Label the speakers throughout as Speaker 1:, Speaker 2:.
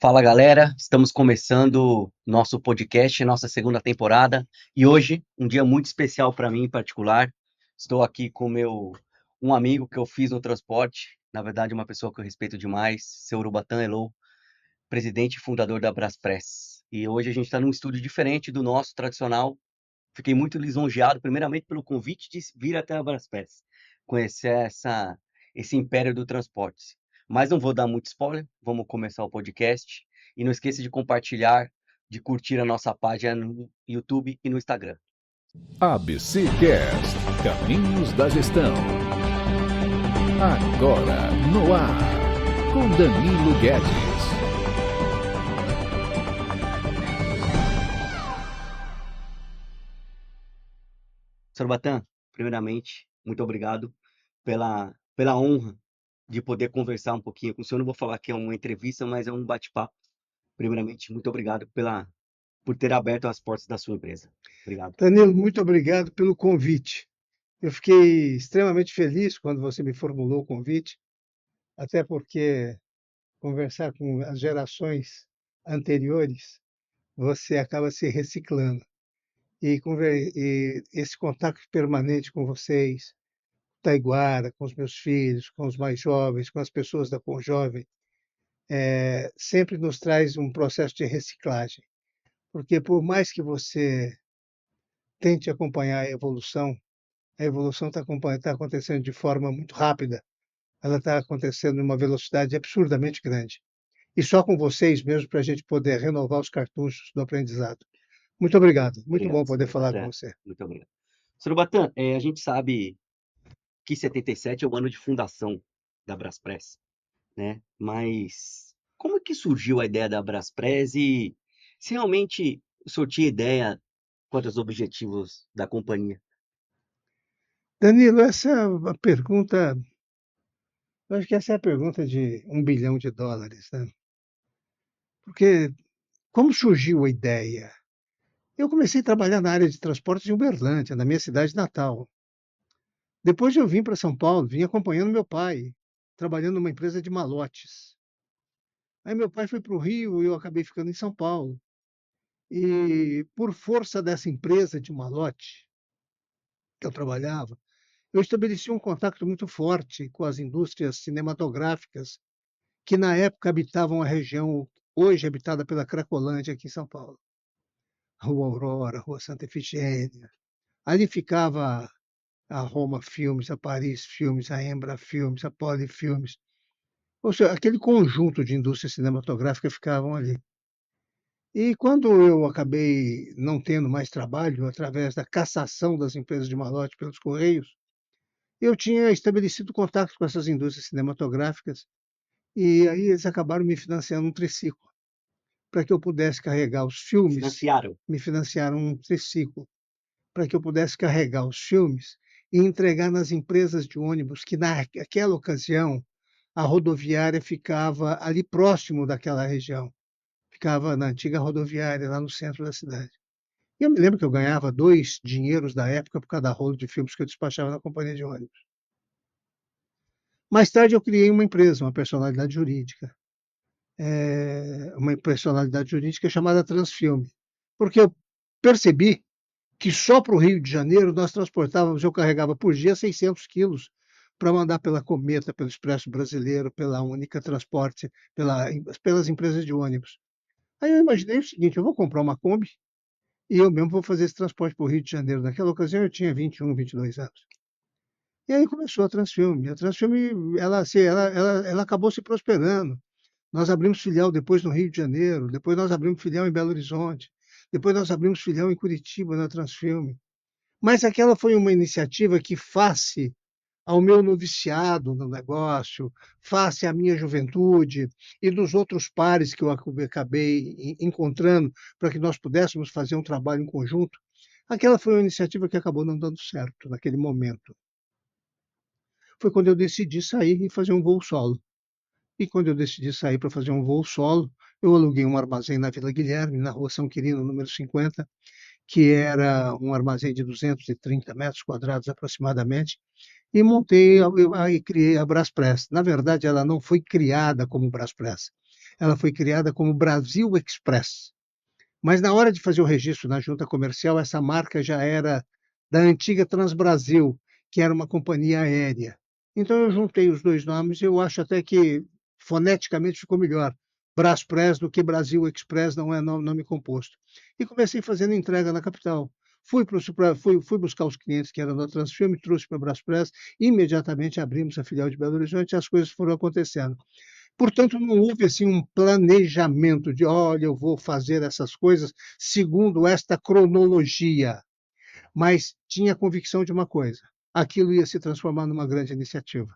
Speaker 1: Fala galera, estamos começando nosso podcast, nossa segunda temporada e hoje um dia muito especial para mim em particular. Estou aqui com um amigo que eu fiz no transporte, na verdade uma pessoa que eu respeito demais, seu Urubatã Elô, presidente e fundador da Braspress. E hoje a gente está num estúdio diferente do nosso tradicional. Fiquei muito lisonjeado, primeiramente pelo convite de vir até a Braspress, conhecer esse império do transporte. Mas não vou dar muito spoiler, vamos começar o podcast. E não esqueça de compartilhar, de curtir a nossa página no YouTube e no Instagram.
Speaker 2: ABC Cast, Caminhos da Gestão. Agora no ar, com Danilo Guedes.
Speaker 1: Sorobatan, primeiramente, muito obrigado pela honra de poder conversar um pouquinho com o senhor. Não vou falar que é uma entrevista, mas é um bate-papo. Primeiramente, muito obrigado por ter aberto as portas da sua empresa. Obrigado.
Speaker 3: Danilo, muito obrigado pelo convite. Eu fiquei extremamente feliz quando você me formulou o convite, até porque conversar com as gerações anteriores, você acaba se reciclando. E esse contato permanente com vocês, Taiguara, com os meus filhos, com os mais jovens, com as pessoas da Conjovem, sempre nos traz um processo de reciclagem. Porque por mais que você tente acompanhar a evolução está acontecendo de forma muito rápida, ela está acontecendo numa velocidade absurdamente grande. E só com vocês mesmo para a gente poder renovar os cartuchos do aprendizado. Muito obrigado, muito
Speaker 1: Obrigado,
Speaker 3: bom poder falar com
Speaker 1: Sorobatan.
Speaker 3: você.
Speaker 1: Muito obrigado. Sorobatan, a gente sabe que 77 é o ano de fundação da Braspress, né? Mas como é que surgiu a ideia da Braspress e se realmente o senhor tinha ideia quanto aos objetivos da companhia?
Speaker 3: Danilo, essa é a pergunta, eu acho que essa é a pergunta de US$ 1 bilhão, né? Porque como surgiu a ideia? Eu comecei a trabalhar na área de transportes em Uberlândia, na minha cidade natal. Depois eu vim para São Paulo, vim acompanhando meu pai, trabalhando numa empresa de malotes. Aí meu pai foi para o Rio e eu acabei ficando em São Paulo. E por força dessa empresa de malote que eu trabalhava, eu estabeleci um contato muito forte com as indústrias cinematográficas que na época habitavam a região hoje habitada pela Cracolândia aqui em São Paulo. Rua Aurora, Rua Santa Efigênia. Ali ficava a Roma Filmes, a Paris Filmes, a Embra Filmes, a Poli Filmes. Ou seja, aquele conjunto de indústrias cinematográficas ficavam ali. E quando eu acabei não tendo mais trabalho, através da cassação das empresas de malote pelos Correios, eu tinha estabelecido contato com essas indústrias cinematográficas e aí eles acabaram me financiando um triciclo para que eu pudesse carregar os filmes.
Speaker 1: Financiaram?
Speaker 3: Me financiaram um triciclo para que eu pudesse carregar os filmes e entregar nas empresas de ônibus que naquela ocasião a rodoviária ficava ali próximo daquela região. Ficava na antiga rodoviária, lá no centro da cidade. E eu me lembro que eu ganhava 2 dinheiros da época por cada rolo de filmes que eu despachava na companhia de ônibus. Mais tarde eu criei uma empresa, uma personalidade jurídica. Uma personalidade jurídica chamada Transfilme, porque eu percebi que só para o Rio de Janeiro nós transportávamos, eu carregava por dia 600 quilos para mandar pela Cometa, pelo Expresso Brasileiro, pela Única Transporte, pelas empresas de ônibus. Aí eu imaginei o seguinte: eu vou comprar uma Kombi e eu mesmo vou fazer esse transporte para o Rio de Janeiro. Naquela ocasião eu tinha 21, 22 anos. E aí começou a Transfilme. A Transfilme, ela acabou se prosperando. Nós abrimos filial depois no Rio de Janeiro, depois nós abrimos filial em Belo Horizonte, depois nós abrimos filial em Curitiba, na Transfilme. Mas aquela foi uma iniciativa que, face ao meu noviciado no negócio, face à minha juventude e dos outros pares que eu acabei encontrando para que nós pudéssemos fazer um trabalho em conjunto, aquela foi uma iniciativa que acabou não dando certo naquele momento. Foi quando eu decidi sair e fazer um voo solo. E quando eu decidi sair para fazer um voo solo, eu aluguei um armazém na Vila Guilherme, na Rua São Quirino, número 50, que era um armazém de 230 metros quadrados aproximadamente, e montei, aí criei a Braspress. Na verdade, ela não foi criada como Braspress. ela foi criada como Brasil Express. Mas na hora de fazer o registro na junta comercial, essa marca já era da antiga Transbrasil, que era uma companhia aérea. Então eu juntei os dois nomes e eu acho até que foneticamente ficou melhor. Braspress do que Brasil Express, não é nome composto. E comecei fazendo entrega na capital. Fui buscar os clientes que eram da Transfilm, trouxe para a Braspress, imediatamente abrimos a filial de Belo Horizonte e as coisas foram acontecendo. Portanto, não houve assim um planejamento de, olha, eu vou fazer essas coisas segundo esta cronologia, mas tinha a convicção de uma coisa: aquilo ia se transformar numa grande iniciativa.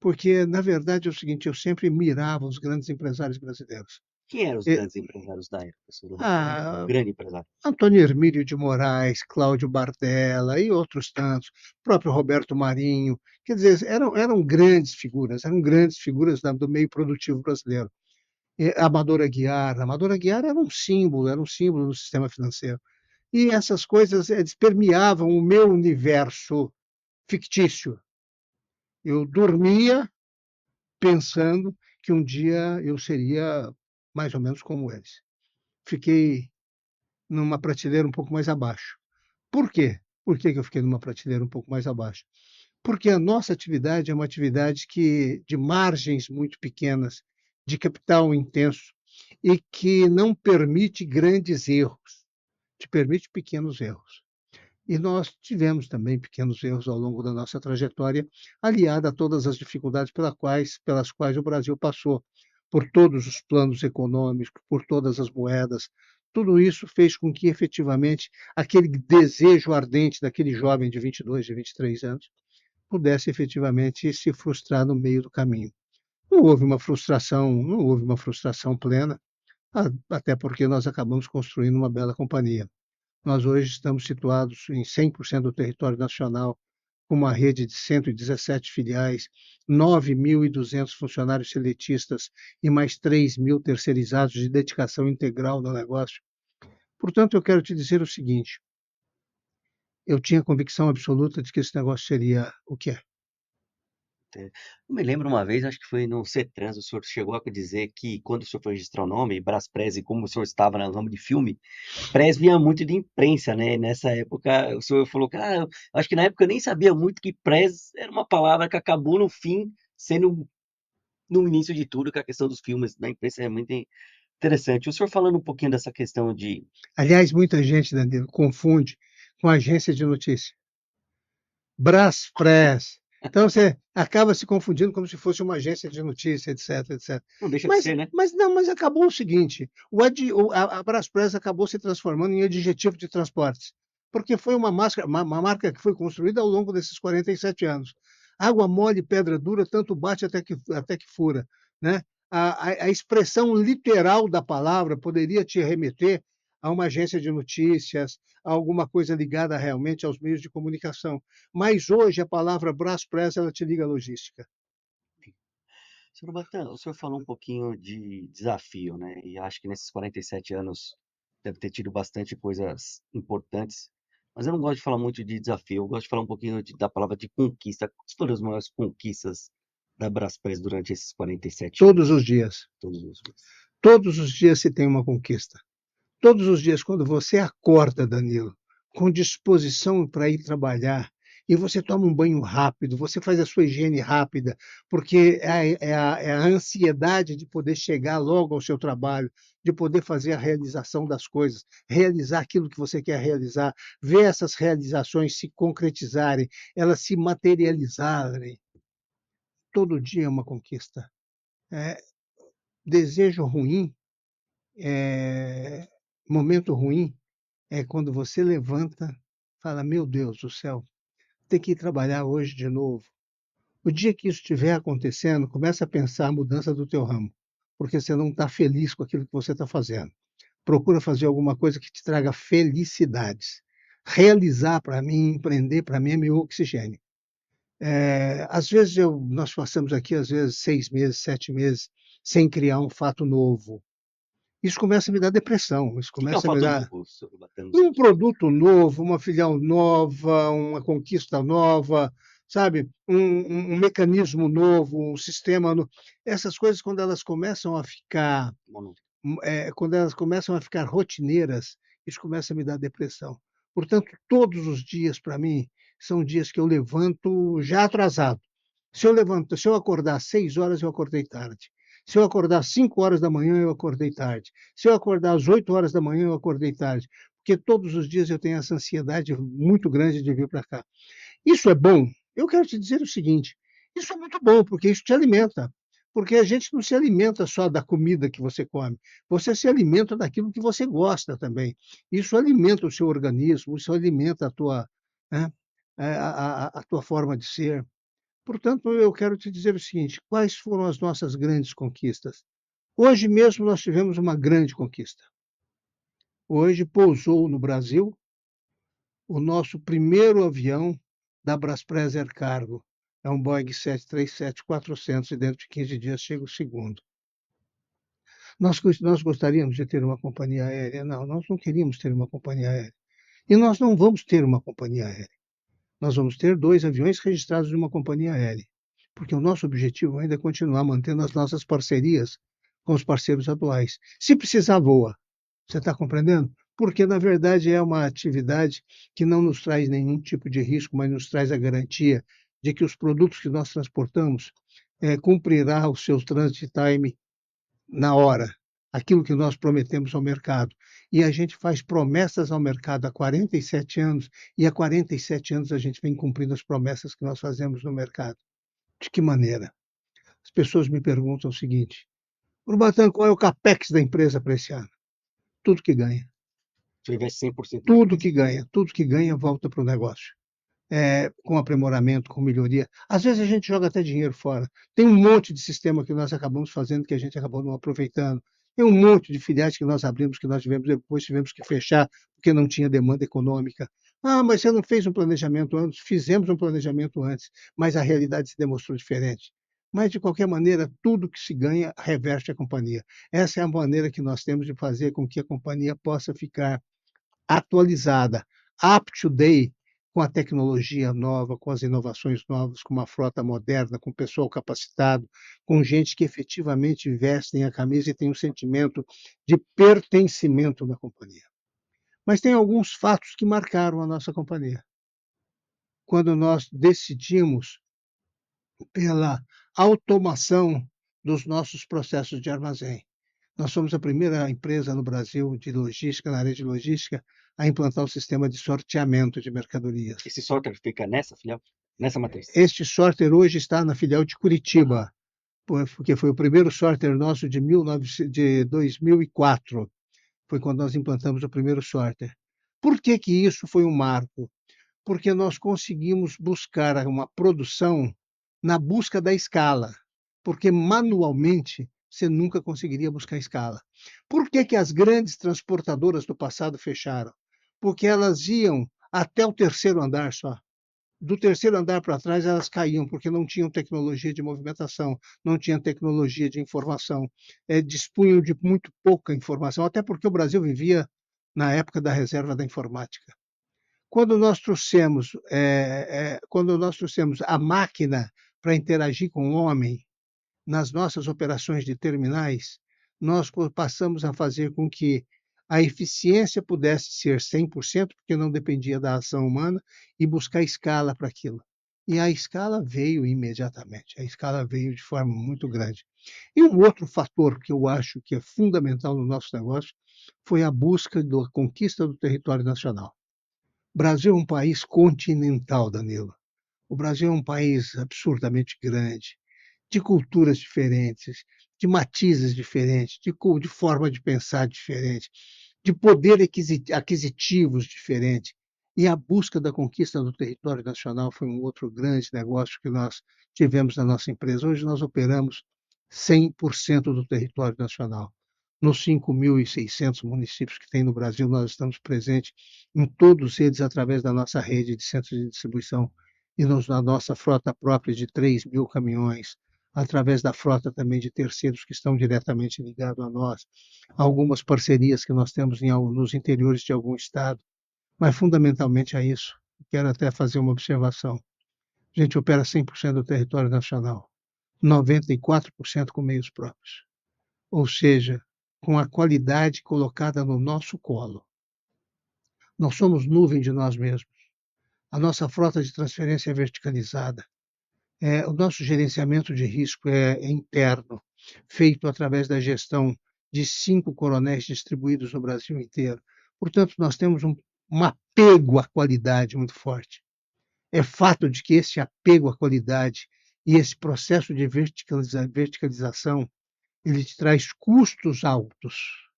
Speaker 3: Porque, na verdade, é o seguinte, eu sempre mirava os grandes empresários brasileiros.
Speaker 1: Quem eram os
Speaker 3: E,
Speaker 1: grandes empresários da época, senhor Lobato? Um
Speaker 3: ah,
Speaker 1: grande empresário.
Speaker 3: Antônio Hermílio de Moraes, Cláudio Bardella e outros tantos, próprio Roberto Marinho, quer dizer, eram grandes figuras do meio produtivo brasileiro. Amador Aguiar era um símbolo do sistema financeiro. E essas coisas eles permeavam o meu universo fictício. Eu dormia pensando que um dia eu seria mais ou menos como eles. Fiquei numa prateleira um pouco mais abaixo. Por quê? Por que eu fiquei numa prateleira um pouco mais abaixo? Porque a nossa atividade é uma atividade que de margens muito pequenas, de capital intenso e que não permite grandes erros, te permite pequenos erros. E nós tivemos também pequenos erros ao longo da nossa trajetória, aliada a todas as dificuldades pelas quais o Brasil passou, por todos os planos econômicos, por todas as moedas. Tudo isso fez com que, efetivamente, aquele desejo ardente daquele jovem de 22, de 23 anos pudesse efetivamente se frustrar no meio do caminho. Não houve uma frustração plena, até porque nós acabamos construindo uma bela companhia. Nós hoje estamos situados em 100% do território nacional, com uma rede de 117 filiais, 9.200 funcionários seletistas e mais 3.000 terceirizados de dedicação integral no negócio. Portanto, eu quero te dizer o seguinte: eu tinha convicção absoluta de que esse negócio seria o que é.
Speaker 1: Eu me lembro uma vez, acho que foi no CETRANS, o senhor chegou a dizer que quando o senhor foi registrar o nome, Braspress, e como o senhor estava no ramo de filme, Press vinha muito de imprensa, né? Nessa época, o senhor falou que, eu acho que na época eu nem sabia muito que Press era uma palavra que acabou no fim sendo no início de tudo, que a questão dos filmes na imprensa é muito interessante. O senhor falando um pouquinho dessa questão de.
Speaker 3: Aliás, muita gente, Danilo, confunde com agência de notícia. Braspress. Então você acaba se confundindo como se fosse uma agência de notícia, etc, etc.
Speaker 1: Não deixa de
Speaker 3: Mas,
Speaker 1: ser, né?
Speaker 3: mas não, mas acabou o seguinte: a Braspress acabou se transformando em adjetivo de transportes, porque foi uma marca que foi construída ao longo desses 47 anos. Água mole, pedra dura, tanto bate até que fura, né? A expressão literal da palavra poderia te remeter a uma agência de notícias, a alguma coisa ligada realmente aos meios de comunicação. Mas hoje a palavra Braspress ela te liga à logística.
Speaker 1: Senhor Batan, o senhor falou um pouquinho de desafio, né? E acho que nesses 47 anos deve ter tido bastante coisas importantes. Mas eu não gosto de falar muito de desafio, eu gosto de falar um pouquinho da palavra de conquista. Quais foram as maiores conquistas da Braspress durante esses 47
Speaker 3: Todos
Speaker 1: anos?
Speaker 3: os dias.
Speaker 1: Todos os dias.
Speaker 3: Todos os dias se tem uma conquista. Todos os dias, quando você acorda, Danilo, com disposição para ir trabalhar, e você toma um banho rápido, você faz a sua higiene rápida, porque é a ansiedade de poder chegar logo ao seu trabalho, de poder fazer a realização das coisas, realizar aquilo que você quer realizar, ver essas realizações se concretizarem, elas se materializarem. Todo dia é uma conquista. É, desejo ruim, é, momento ruim, é quando você levanta, fala: "Meu Deus do céu, tem que ir trabalhar hoje de novo". O dia que isso estiver acontecendo, começa a pensar a mudança do teu ramo, porque você não está feliz com aquilo que você está fazendo. Procura fazer alguma coisa que te traga felicidades. Realizar para mim, empreender para mim é meu oxigênio. Às vezes nós passamos aqui, às vezes, 6 meses, 7 meses, sem criar um fato novo. Isso começa a me dar depressão, isso
Speaker 1: O que é um
Speaker 3: começa a me
Speaker 1: fato
Speaker 3: dar
Speaker 1: novo, senhor Batan, no seu
Speaker 3: um
Speaker 1: dia a dia?
Speaker 3: produto novo, uma filial nova, uma conquista nova, sabe? Um mecanismo novo, um sistema novo. Essas coisas, quando elas começam a ficar quando elas começam a ficar rotineiras, isso começa a me dar depressão. Portanto, todos os dias, para mim, são dias que eu levanto já atrasado. Se eu acordar às 6 horas, eu acordei tarde. Se eu acordar às 5 horas da manhã, eu acordei tarde. Se eu acordar às 8 horas da manhã, eu acordei tarde. Porque todos os dias eu tenho essa ansiedade muito grande de vir para cá. Isso é bom? Eu quero te dizer o seguinte: isso é muito bom, porque isso te alimenta. Porque a gente não se alimenta só da comida que você come, você se alimenta daquilo que você gosta também. Isso alimenta o seu organismo, isso alimenta a tua, né, a tua forma de ser. Portanto, eu quero te dizer o seguinte: quais foram as nossas grandes conquistas? Hoje mesmo nós tivemos uma grande conquista. Hoje pousou no Brasil o nosso primeiro avião da Braspress Air Cargo. É um Boeing 737-400 e dentro de 15 dias chega o segundo. Nós gostaríamos de ter uma companhia aérea? Não, nós não queríamos ter uma companhia aérea. E nós não vamos ter uma companhia aérea. Nós vamos ter 2 aviões registrados de uma companhia aérea, porque o nosso objetivo ainda é continuar mantendo as nossas parcerias com os parceiros atuais. Se precisar, voa. Você está compreendendo? Porque, na verdade, é uma atividade que não nos traz nenhum tipo de risco, mas nos traz a garantia de que os produtos que nós transportamos cumprirá o seu transit time na hora, aquilo que nós prometemos ao mercado. E a gente faz promessas ao mercado há 47 anos, e há 47 anos a gente vem cumprindo as promessas que nós fazemos no mercado. De que maneira? As pessoas me perguntam o seguinte: Urbatan, qual é o capex da empresa para esse ano? Tudo que ganha.
Speaker 1: Se eu investe 100% na
Speaker 3: Tudo
Speaker 1: empresa.
Speaker 3: que ganha, tudo que ganha volta para o negócio. Com aprimoramento, com melhoria. Às vezes a gente joga até dinheiro fora. Tem um monte de sistema que nós acabamos fazendo que a gente acabou não aproveitando. Tem um monte de filiais que nós abrimos que nós depois tivemos que fechar porque não tinha demanda econômica. Ah, mas você não fez um planejamento antes? Fizemos um planejamento antes, mas a realidade se demonstrou diferente. Mas, de qualquer maneira, tudo que se ganha reverte a companhia. Essa é a maneira que nós temos de fazer com que a companhia possa ficar atualizada, up to date, com a tecnologia nova, com as inovações novas, com uma frota moderna, com pessoal capacitado, com gente que efetivamente vestem a camisa e tem um sentimento de pertencimento na companhia. Mas tem alguns fatos que marcaram a nossa companhia. Quando nós decidimos pela automação dos nossos processos de armazém. Nós somos a primeira empresa no Brasil de logística, na área de logística, a implantar o sistema de sorteamento de mercadorias.
Speaker 1: Esse sorter fica nessa filial? Nessa matriz?
Speaker 3: Este sorter hoje está na filial de Curitiba, porque foi o primeiro sorter nosso de 2004. Foi quando nós implantamos o primeiro sorter. Por que que isso foi um marco? Porque nós conseguimos buscar uma produção na busca da escala, porque manualmente você nunca conseguiria buscar escala. Por que que as grandes transportadoras do passado fecharam? Porque elas iam até o terceiro andar só. Do terceiro andar para trás elas caíam, porque não tinham tecnologia de movimentação, não tinham tecnologia de informação, dispunham de muito pouca informação, até porque o Brasil vivia na época da reserva da informática. Quando nós trouxemos a máquina para interagir com o homem nas nossas operações de terminais, nós passamos a fazer com que a eficiência pudesse ser 100%, porque não dependia da ação humana, e buscar escala para aquilo. E a escala veio imediatamente, a escala veio de forma muito grande. E um outro fator que eu acho que é fundamental no nosso negócio foi a busca da conquista do território nacional. O Brasil é um país continental, Danilo. O Brasil é um país absurdamente grande, de culturas diferentes, de matizes diferentes, de forma de pensar diferente, de poder aquisitivos diferente. E a busca da conquista do território nacional foi um outro grande negócio que nós tivemos na nossa empresa. Hoje nós operamos 100% do território nacional. Nos 5.600 municípios que tem no Brasil, nós estamos presentes em todos eles através da nossa rede de centros de distribuição e na nossa frota própria de 3.000 caminhões, através da frota também de terceiros que estão diretamente ligados a nós, algumas parcerias que nós temos nos interiores de algum estado, mas fundamentalmente é isso. Quero até fazer uma observação. A gente opera 100% do território nacional, 94% com meios próprios. Ou seja, com a qualidade colocada no nosso colo. Nós somos nuvem de nós mesmos. A nossa frota de transferência é verticalizada. O nosso gerenciamento de risco é interno, feito através da gestão de 5 coronéis distribuídos no Brasil inteiro. Portanto, nós temos um apego à qualidade muito forte. É fato de que esse apego à qualidade e esse processo de verticalização, ele te traz custos altos,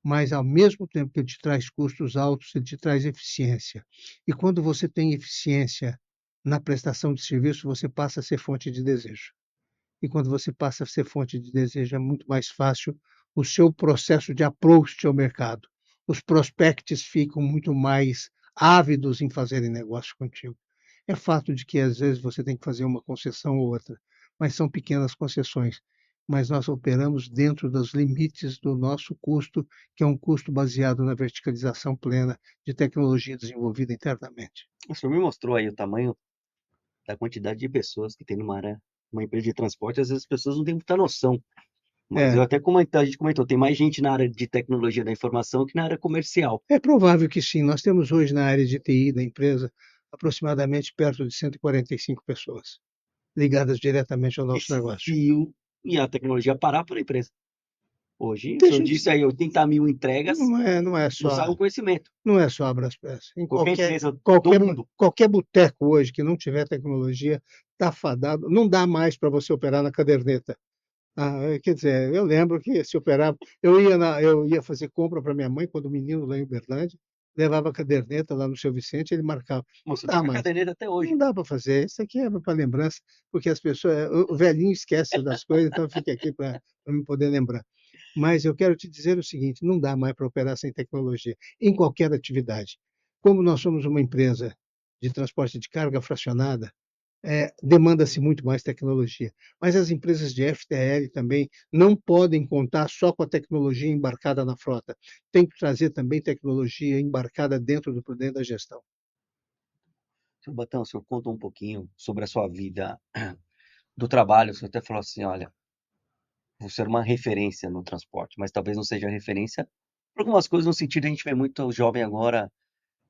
Speaker 3: mas ao mesmo tempo que ele te traz custos altos, ele te traz eficiência. E quando você tem eficiência na prestação de serviço, você passa a ser fonte de desejo. E quando você passa a ser fonte de desejo, é muito mais fácil o seu processo de approach ao mercado. Os prospects ficam muito mais ávidos em fazerem negócio contigo. É fato de que às vezes você tem que fazer uma concessão ou outra, mas são pequenas concessões. Mas nós operamos dentro dos limites do nosso custo, que é um custo baseado na verticalização plena de tecnologia desenvolvida internamente.
Speaker 1: O senhor me mostrou aí o tamanho da quantidade de pessoas que tem numa área, uma empresa de transporte, às vezes as pessoas não têm muita noção. Mas eu
Speaker 3: É,
Speaker 1: até a gente comentou, tem mais gente na área de tecnologia da informação que na área comercial.
Speaker 3: É provável que sim. Nós temos hoje na área de TI da empresa aproximadamente perto de 145 pessoas ligadas diretamente ao
Speaker 1: E
Speaker 3: nosso negócio.
Speaker 1: se e a tecnologia parar para a empresa. Hoje, o senhor
Speaker 3: Deixa de,
Speaker 1: disse aí 80 mil entregas,
Speaker 3: não é
Speaker 1: não
Speaker 3: só
Speaker 1: sai o conhecimento.
Speaker 3: não é só Abraspes. Em
Speaker 1: Qualquer
Speaker 3: qualquer
Speaker 1: empresa do
Speaker 3: qualquer
Speaker 1: mundo.
Speaker 3: qualquer boteco hoje que não tiver tecnologia está fadado. Não dá mais para você operar na caderneta. Quer dizer, eu lembro que se operava, eu ia fazer compra para minha mãe quando menino lá em Uberlândia, levava a caderneta lá no Seu Vicente, ele marcava. Não
Speaker 1: Você tá
Speaker 3: dá
Speaker 1: com a
Speaker 3: mais.
Speaker 1: caderneta até
Speaker 3: Não
Speaker 1: hoje.
Speaker 3: dá para fazer. Isso aqui é para lembrança, porque as pessoas, o velhinho esquece das coisas, então fica aqui para me poder lembrar. Mas eu quero te dizer o seguinte: não dá mais para operar sem tecnologia, em qualquer atividade. Como nós somos uma empresa de transporte de carga fracionada, demanda-se muito mais tecnologia. Mas as empresas de FTL também não podem contar só com a tecnologia embarcada na frota. Tem que trazer também tecnologia embarcada dentro da gestão.
Speaker 1: Seu Batão, o senhor conta um pouquinho sobre a sua vida do trabalho. O senhor até falou assim, olha, você era uma referência no transporte, mas talvez não seja referência por algumas coisas no sentido, a gente vê muito jovem agora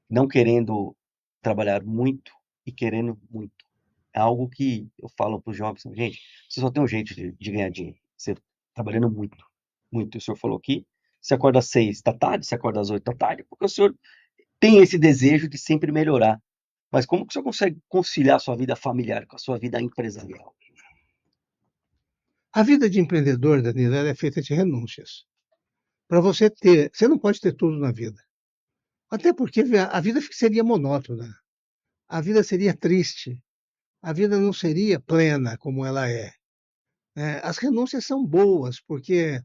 Speaker 1: não querendo trabalhar muito e querendo muito. É algo que eu falo para os jovens, gente, você só tem um jeito de ganhar dinheiro, você trabalhando muito, muito. O senhor falou que você acorda às 6 da tarde, você acorda às 8 da tarde, porque o senhor tem esse desejo de sempre melhorar. Mas como que o senhor consegue conciliar a sua vida familiar com a sua vida empresarial?
Speaker 3: A vida de empreendedor, Danilo, ela é feita de renúncias. Para você ter, você não pode ter tudo na vida. Até porque a vida seria monótona, a vida seria triste, a vida não seria plena como ela é. As renúncias são boas, porque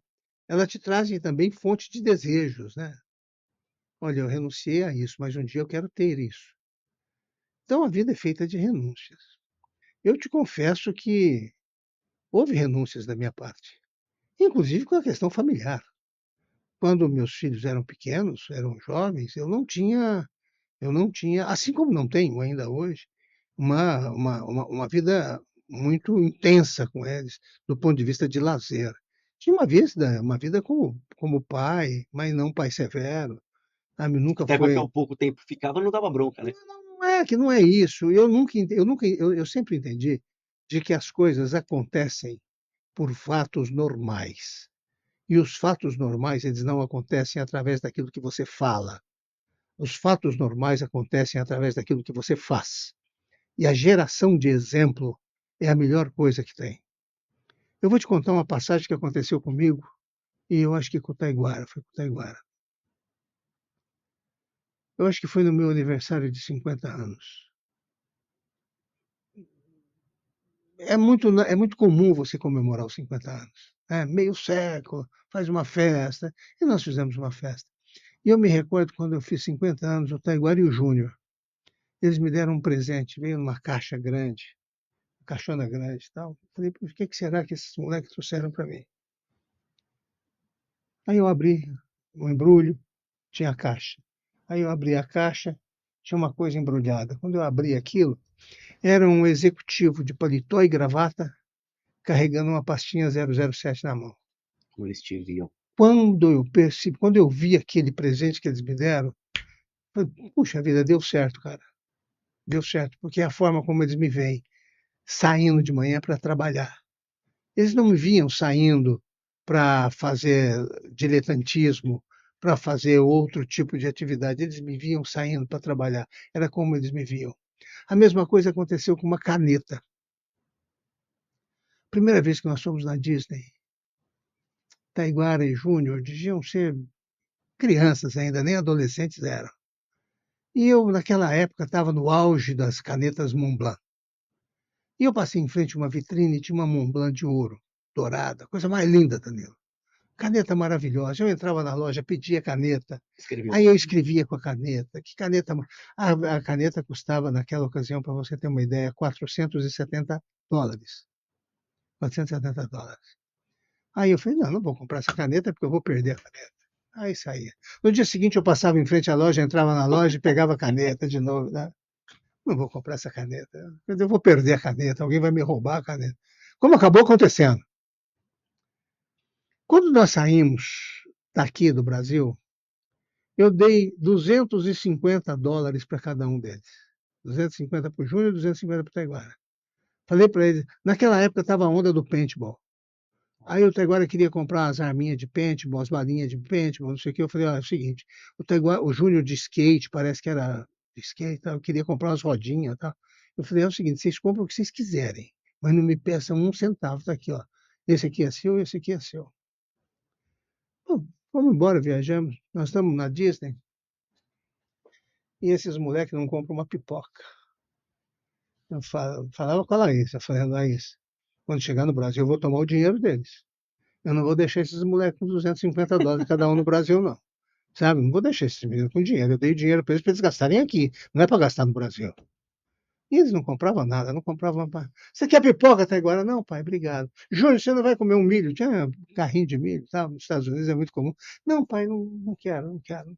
Speaker 3: elas te trazem também fonte de desejos, né? Olha, eu renunciei a isso, mas um dia eu quero ter isso. Então a vida é feita de renúncias. Eu te confesso que houve renúncias da minha parte, inclusive com a questão familiar. Quando meus filhos eram pequenos, eram jovens, eu não tinha, assim como não tenho ainda hoje, uma vida muito intensa com eles, do ponto de vista de lazer. Tinha uma vida como pai, mas não pai severo, sabe? Nunca
Speaker 1: Até porque
Speaker 3: foi.
Speaker 1: ao pouco tempo ficava, não dava bronca, né?
Speaker 3: Não é que não é isso. Eu sempre entendi de que as coisas acontecem por fatos normais. E os fatos normais, eles não acontecem através daquilo que você fala. Os fatos normais acontecem através daquilo que você faz. E a geração de exemplo é a melhor coisa que tem. Eu vou te contar uma passagem que aconteceu comigo, e eu acho que com o Taiguara, foi com o Taiguara. Eu acho que foi no meu aniversário de 50 anos. É muito comum você comemorar os 50 anos. Meio século, faz uma festa. E nós fizemos uma festa. E eu me recordo quando eu fiz 50 anos, o Taiguara e o Júnior. Eles me deram um presente, veio numa caixa grande, uma caixona grande e tal. Falei, por que será que esses moleques trouxeram para mim? Aí eu abri o embrulho, tinha a caixa. Aí eu abri a caixa, tinha uma coisa embrulhada. Quando eu abri aquilo, Era um executivo de paletó e gravata carregando uma pastinha 007 na mão.
Speaker 1: Como eles te viam.
Speaker 3: Quando eu vi aquele presente que eles me deram, falei, puxa vida, deu certo, cara. Deu certo, porque é a forma como eles me veem, saindo de manhã para trabalhar. Eles não me viam saindo para fazer diletantismo, para fazer outro tipo de atividade. Eles me viam saindo para trabalhar. Era como eles me viam. A mesma coisa aconteceu com uma caneta. Primeira vez que nós fomos na Disney, Taiguara e Júnior deviam ser crianças ainda, nem adolescentes eram. E eu, naquela época, estava no auge das canetas Montblanc. E eu passei em frente a uma vitrine e tinha uma Montblanc de ouro, dourada, coisa mais linda, Danilo. Caneta maravilhosa. Eu entrava na loja, pedia caneta.
Speaker 1: Escreveu.
Speaker 3: Aí eu escrevia com a caneta. Que caneta. A caneta custava, naquela ocasião, para você ter uma ideia, $470. $470. Aí eu falei, não, não vou comprar essa caneta porque eu vou perder a caneta. Aí saía. No dia seguinte eu passava em frente à loja, entrava na loja e pegava a caneta de novo. Né? Não vou comprar essa caneta. Eu vou perder a caneta, alguém vai me roubar a caneta. Como acabou acontecendo? Quando nós saímos daqui do Brasil, eu dei $250 para cada um deles. 250 para o Júnior e 250 para o Taiguara. Falei para eles, naquela época estava a onda do paintball. Aí o Taiguara queria comprar as arminhas de paintball, as balinhas de paintball, não sei o que. Eu falei, olha, é o seguinte, o Júnior de skate, parece que era de skate, eu queria comprar umas rodinhas e tal. Eu falei, é o seguinte, vocês compram o que vocês quiserem, mas não me peçam um centavo, tá aqui, ó. Esse aqui é seu, esse aqui é seu. Bom, vamos embora, viajamos. Nós estamos na Disney e esses moleques não compram uma pipoca. Eu falava com a Laís, eu falei, Laís, quando chegar no Brasil eu vou tomar o dinheiro deles. Eu não vou deixar esses moleques com $250 cada um no Brasil, não. Sabe? Não vou deixar esses meninos com dinheiro. Eu dei dinheiro para eles gastarem aqui. Não é para gastar no Brasil. E eles não compravam nada, não compravam. Você quer pipoca até agora? Não, pai, obrigado. Júnior, você não vai comer um milho? Tinha carrinho de milho, tá? Nos Estados Unidos é muito comum. Não, pai, não, não quero, não quero.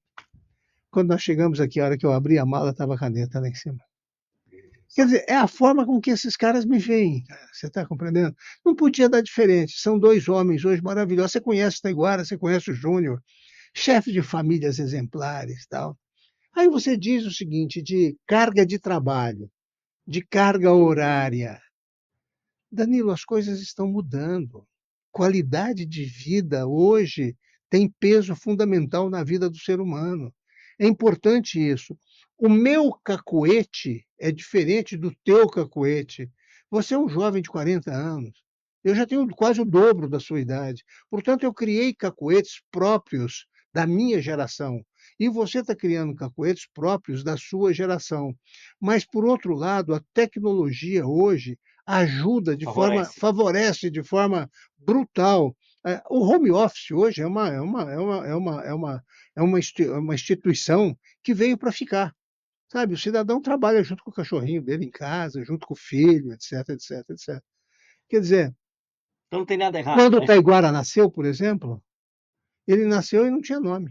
Speaker 3: Quando nós chegamos aqui, a hora que eu abri a mala, estava a caneta lá em cima. Quer dizer, é a forma com que esses caras me veem, cara. Você está compreendendo? Não podia dar diferente. São dois homens hoje maravilhosos. Você conhece o Taiguara, você conhece o Júnior, chefe de famílias exemplares, tal. Aí você diz o seguinte, de carga de trabalho, de carga horária. Danilo, as coisas estão mudando. Qualidade de vida hoje tem peso fundamental na vida do ser humano. É importante isso. O meu cacuete é diferente do teu cacuete. Você é um jovem de 40 anos. Eu já tenho quase o dobro da sua idade. Portanto, eu criei cacuetes próprios da minha geração. E você está criando cacuetes próprios da sua geração. Mas, por outro lado, a tecnologia hoje ajuda favorece de forma brutal. O home office hoje é uma instituição que veio para ficar. Sabe? O cidadão trabalha junto com o cachorrinho dele em casa, junto com o filho, etc, etc, etc. Quer dizer,
Speaker 1: Então não tem nada errado,
Speaker 3: quando o
Speaker 1: né?
Speaker 3: Taiguara nasceu, por exemplo, ele nasceu e não tinha nome.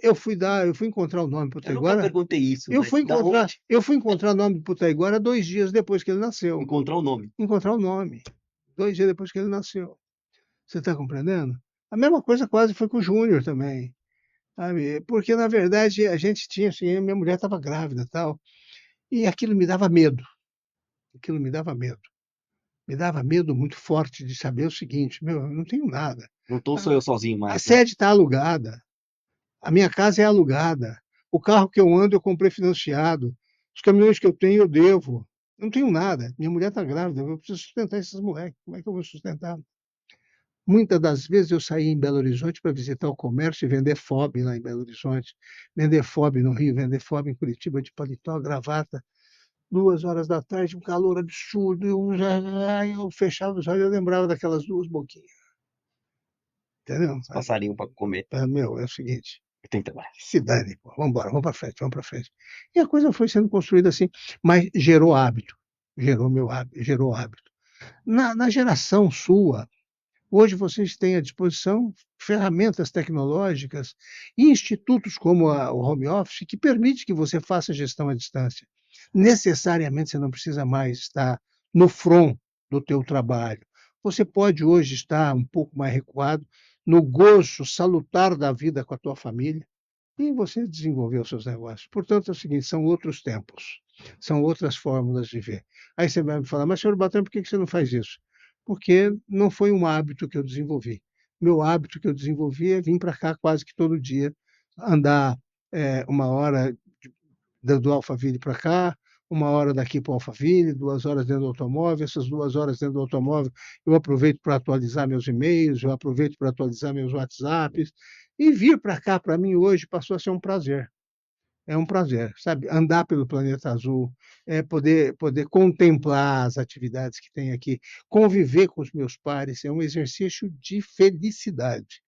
Speaker 3: Eu fui encontrar o nome para o
Speaker 1: Eu nunca
Speaker 3: Taiguara.
Speaker 1: perguntei isso,
Speaker 3: Eu
Speaker 1: mas
Speaker 3: fui
Speaker 1: da
Speaker 3: encontrar,
Speaker 1: onde
Speaker 3: eu fui encontrar nome para o Taiguara 2 dias depois que ele nasceu.
Speaker 1: encontrar o nome?
Speaker 3: Encontrar o nome. 2 dias depois que ele nasceu. Você está compreendendo? A mesma coisa quase foi com o Júnior também. Sabe? Porque, na verdade, a gente tinha, assim, minha mulher estava grávida e tal, e aquilo me dava medo. Aquilo me dava medo. Me dava medo muito forte de saber o seguinte, meu, eu não tenho nada.
Speaker 1: Não sou eu sozinho
Speaker 3: A
Speaker 1: mais, né?
Speaker 3: sede está alugada, a minha casa é alugada, o carro que eu ando eu comprei financiado, os caminhões que eu tenho eu devo. Eu não tenho nada. Minha mulher está grávida, eu preciso sustentar esses moleques. Como é que eu vou sustentar? Muitas das vezes eu saía em Belo Horizonte para visitar o comércio e vender FOB lá em Belo Horizonte, vender FOB no Rio, vender FOB em Curitiba de paletó, gravata. 2 horas da tarde, um calor absurdo, eu fechava os olhos e eu lembrava daquelas duas boquinhas. Entendeu?
Speaker 1: Os passarinhos para comer.
Speaker 3: Meu, é o seguinte,
Speaker 1: Tem trabalho.
Speaker 3: se dane, pô, vamos embora, vamos para frente, vamos para frente. E a coisa foi sendo construída assim, mas gerou hábito, gerou hábito. Na geração sua, hoje vocês têm à disposição ferramentas tecnológicas e institutos como o home office que permite que você faça gestão à distância. Necessariamente você não precisa mais estar no front do teu trabalho. Você pode hoje estar um pouco mais recuado, no gozo salutar da vida com a tua família, e você desenvolveu seus negócios. Portanto, é o seguinte, são outros tempos, são outras fórmulas de ver. Aí você vai me falar, mas senhor Batão, por que você não faz isso? Porque não foi um hábito que eu desenvolvi. Meu hábito que eu desenvolvi é vir para cá quase que todo dia, andar uma hora do Alphaville para cá, uma hora daqui para o Alphaville, 2 horas dentro do automóvel. Essas 2 horas dentro do automóvel eu aproveito para atualizar meus e-mails, eu aproveito para atualizar meus WhatsApps. E vir para cá, para mim, hoje, passou a ser um prazer. É um prazer, sabe? Andar pelo planeta azul, poder contemplar as atividades que tem aqui, conviver com os meus pares, é um exercício de felicidade,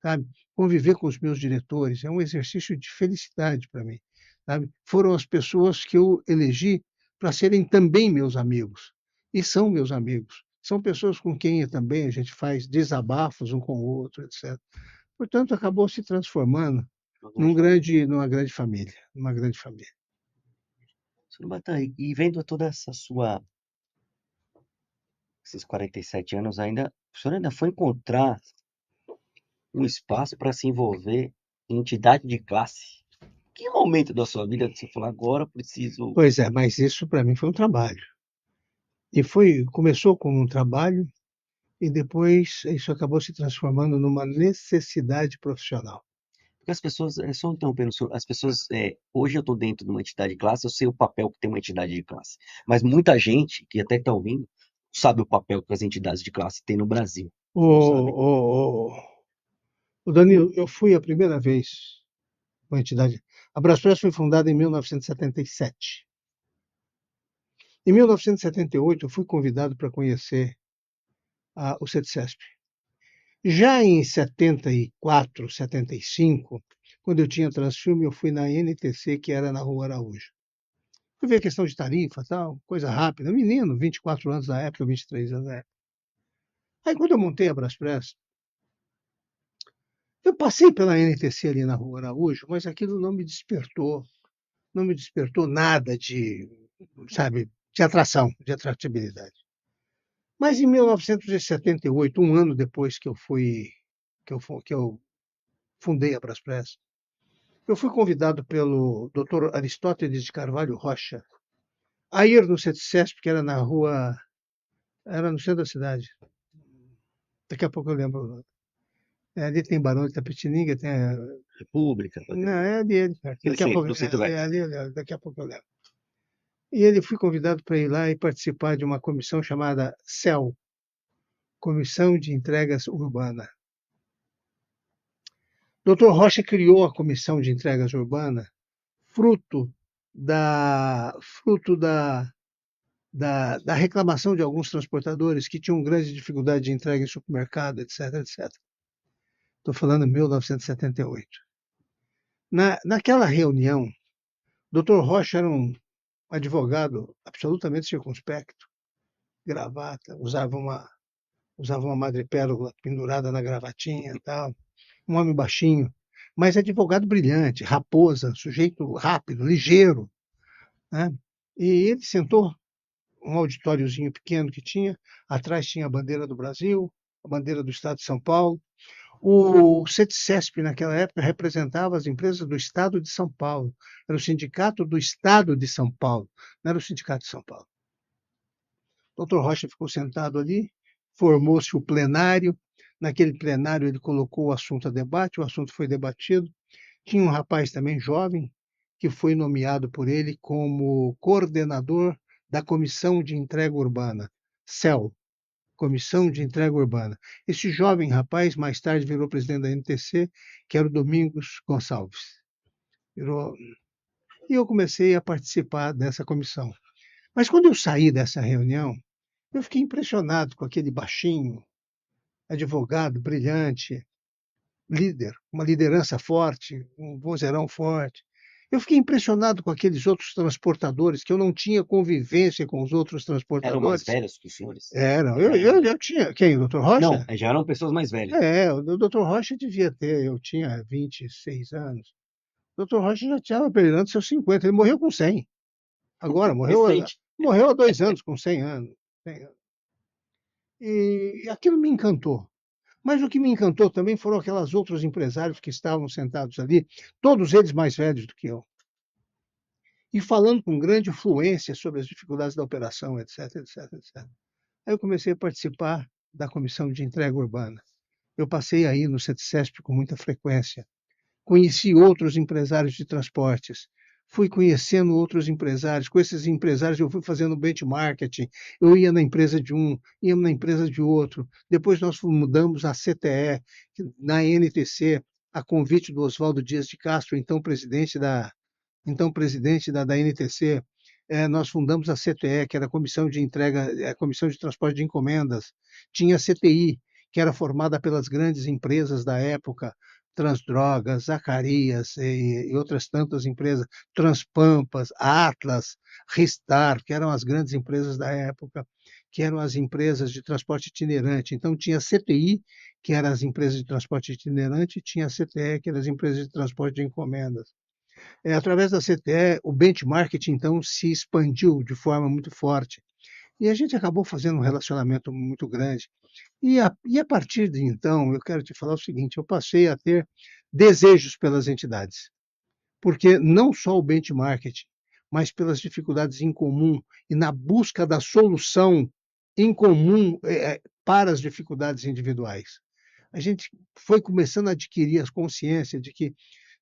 Speaker 3: sabe? Conviver com os meus diretores é um exercício de felicidade para mim, sabe? Foram as pessoas que eu elegi para serem também meus amigos, e são meus amigos. São pessoas com quem também a gente faz desabafos um com o outro, etc. Portanto, acabou se transformando numa grande família, numa grande família.
Speaker 1: Senhor Batan, e vendo toda essa sua, esses 47 anos ainda, o senhor ainda foi encontrar um espaço para se envolver em entidade de classe? Que momento da sua vida que você falou, agora eu preciso.
Speaker 3: Pois é, mas isso para mim foi um trabalho. E começou como um trabalho e depois isso acabou se transformando numa necessidade profissional.
Speaker 1: Porque as pessoas, só interrompendo, as pessoas, hoje eu estou dentro de uma entidade de classe, eu sei o papel que tem uma entidade de classe. Mas muita gente que até está ouvindo sabe o papel que as entidades de classe têm no Brasil.
Speaker 3: O,
Speaker 1: Não sabe?
Speaker 3: o, o, o Danilo, eu fui a primeira vez com a entidade. A Braspress foi fundada em 1977. Em 1978, eu fui convidado para conhecer o CETCESP. Já em 74, 75, quando eu tinha Transfilme, eu fui na NTC, que era na Rua Araújo. Fui ver questão de tarifa, tal, coisa rápida. Menino, 24 anos na época, 23 anos na época. Aí, quando eu montei a Braspress, eu passei pela NTC ali na Rua Araújo, mas aquilo não me despertou nada de, sabe, de atração, de atratividade. Mas em 1978, um ano depois que eu fundei a Braspress, eu fui convidado pelo Dr. Aristóteles de Carvalho Rocha a ir no CETCESP, que era era no centro da cidade. Daqui a pouco eu lembro. Ali tem Barão de Itapetininga, tem.
Speaker 1: República,
Speaker 3: Não, é ali perto.
Speaker 1: aquele
Speaker 3: Daqui a
Speaker 1: centro,
Speaker 3: pouco,
Speaker 1: do Centro-Oeste.
Speaker 3: daqui a pouco eu lembro. E ele fui convidado para ir lá e participar de uma comissão chamada CEL, Comissão de Entregas Urbana. Dr. Rocha criou a Comissão de Entregas Urbana fruto da reclamação de alguns transportadores que tinham grande dificuldade de entrega em supermercado, etc, etc. Estou falando em 1978. Naquela reunião, Dr. Rocha era um advogado absolutamente circunspecto, gravata, usava uma madrepérola pendurada na gravatinha e tal, um homem baixinho, mas advogado brilhante, raposa, sujeito rápido, ligeiro, né? E ele sentou um auditóriozinho pequeno que tinha, atrás tinha a bandeira do Brasil, a bandeira do Estado de São Paulo. O CETCESP, naquela época, representava as empresas do Estado de São Paulo. Era o Sindicato do Estado de São Paulo, não era o Sindicato de São Paulo. O Dr. Rocha ficou sentado ali, formou-se o plenário. Naquele plenário, ele colocou o assunto a debate, o assunto foi debatido. Tinha um rapaz também jovem, que foi nomeado por ele como coordenador da Comissão de Entrega Urbana, CEL, Comissão de Entrega Urbana. Esse jovem rapaz, mais tarde, virou presidente da NTC, que era o Domingos Gonçalves. Virou... E eu comecei a participar dessa comissão. Mas quando eu saí dessa reunião, eu fiquei impressionado com aquele baixinho, advogado, brilhante, líder, uma liderança forte, um vozeirão forte. Eu fiquei impressionado com aqueles outros transportadores, que eu não tinha convivência com os outros
Speaker 1: Eram mais
Speaker 3: transportadores.
Speaker 1: velhos que os senhores?
Speaker 3: Eram,
Speaker 1: Já eram.
Speaker 3: eu tinha. Quem? O doutor
Speaker 1: Não,
Speaker 3: Rocha?
Speaker 1: já eram pessoas mais velhas.
Speaker 3: O doutor Rocha devia ter, eu tinha 26 anos. O doutor Rocha já estava beirando seus 50, ele morreu com 100. Agora,
Speaker 1: Recente.
Speaker 3: morreu há 2 anos, com 100 anos. 100 anos. E aquilo me encantou. Mas o que me encantou também foram aquelas outros empresários que estavam sentados ali, todos eles mais velhos do que eu, e falando com grande fluência sobre as dificuldades da operação, etc, etc, etc. Aí eu comecei a participar da comissão de entrega urbana. Eu passei aí no CETCESP com muita frequência. Conheci outros empresários de transportes. Fui conhecendo outros empresários. Com esses empresários eu fui fazendo benchmarking. Eu ia na empresa de um, ia na empresa de outro. Depois nós mudamos a CTE, na NTC, a convite do Oswaldo Dias de Castro, então presidente da NTC. Nós fundamos a CTE, que era a Comissão de Entrega, a Comissão de Transporte de Encomendas. Tinha a CTI, que era formada pelas grandes empresas da época, Transdrogas, Zacarias e outras tantas empresas, Transpampas, Atlas, Ristar, que eram as grandes empresas da época, que eram as empresas de transporte itinerante. Então tinha a CTI, que eram as empresas de transporte itinerante, e tinha a CTE, que eram as empresas de transporte de encomendas. Através da CTE, o benchmarking, então, se expandiu de forma muito forte. E a gente acabou fazendo um relacionamento muito grande. E a partir de então, eu quero te falar o seguinte: eu passei a ter desejos pelas entidades, porque não só o benchmarking, mas pelas dificuldades em comum e na busca da solução em comum para as dificuldades individuais. A gente foi começando a adquirir a consciência de que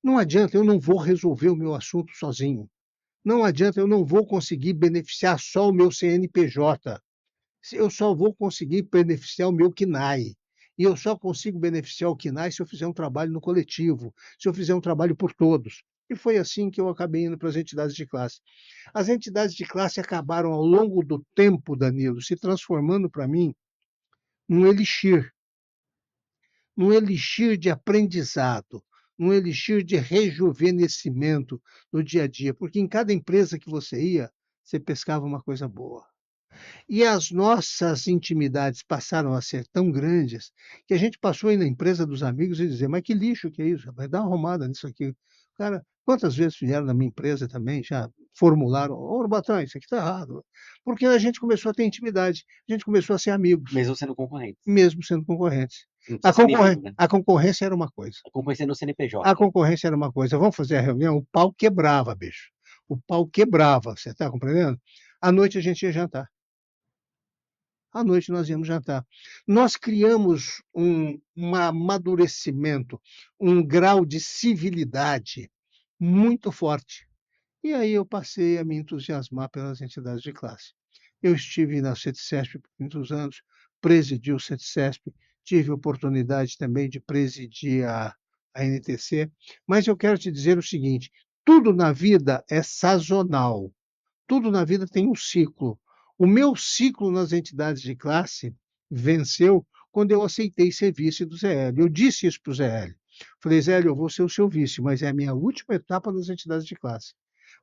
Speaker 3: não adianta, eu não vou resolver o meu assunto sozinho. Não adianta, eu não vou conseguir beneficiar só o meu CNPJ. Eu só vou conseguir beneficiar o meu KNAI. E eu só consigo beneficiar o KNAI se eu fizer um trabalho no coletivo, se eu fizer um trabalho por todos. E foi assim que eu acabei indo para as entidades de classe. As entidades de classe acabaram, ao longo do tempo, Danilo, se transformando para mim num elixir, de aprendizado, num elixir de rejuvenescimento no dia a dia, porque em cada empresa que você ia, você pescava uma coisa boa. E as nossas intimidades passaram a ser tão grandes que a gente passou a ir na empresa dos amigos e dizer: mas que lixo que é isso? Vai dar uma arrumada nisso aqui. Cara, quantas vezes vieram na minha empresa também, já formularam: ô, Batão, isso aqui está errado. Porque a gente começou a ter intimidade, a gente começou a ser amigos,
Speaker 1: Mesmo sendo concorrentes.
Speaker 3: mesmo sendo concorrentes.
Speaker 1: Não precisa ser inimigo, né?
Speaker 3: A concorrência era uma coisa.
Speaker 1: A concorrência no
Speaker 3: A
Speaker 1: CNPJ.
Speaker 3: concorrência era uma coisa. Vamos fazer a reunião, o pau quebrava, bicho. O pau quebrava, você está compreendendo? À noite a gente ia jantar. À noite nós íamos jantar. Nós criamos um amadurecimento, um grau de civilidade muito forte. E aí eu passei a me entusiasmar pelas entidades de classe. Eu estive na CETCESP por muitos anos, presidi o CETCESP, tive a oportunidade também de presidir a NTC, mas eu quero te dizer o seguinte: tudo na vida é sazonal. Tudo na vida tem um ciclo. O meu ciclo nas entidades de classe venceu quando eu aceitei ser vice do Zé Hélio. Eu disse isso para o Zé Hélio. Falei: Zé Hélio, eu vou ser o seu vice, mas é a minha última etapa nas entidades de classe.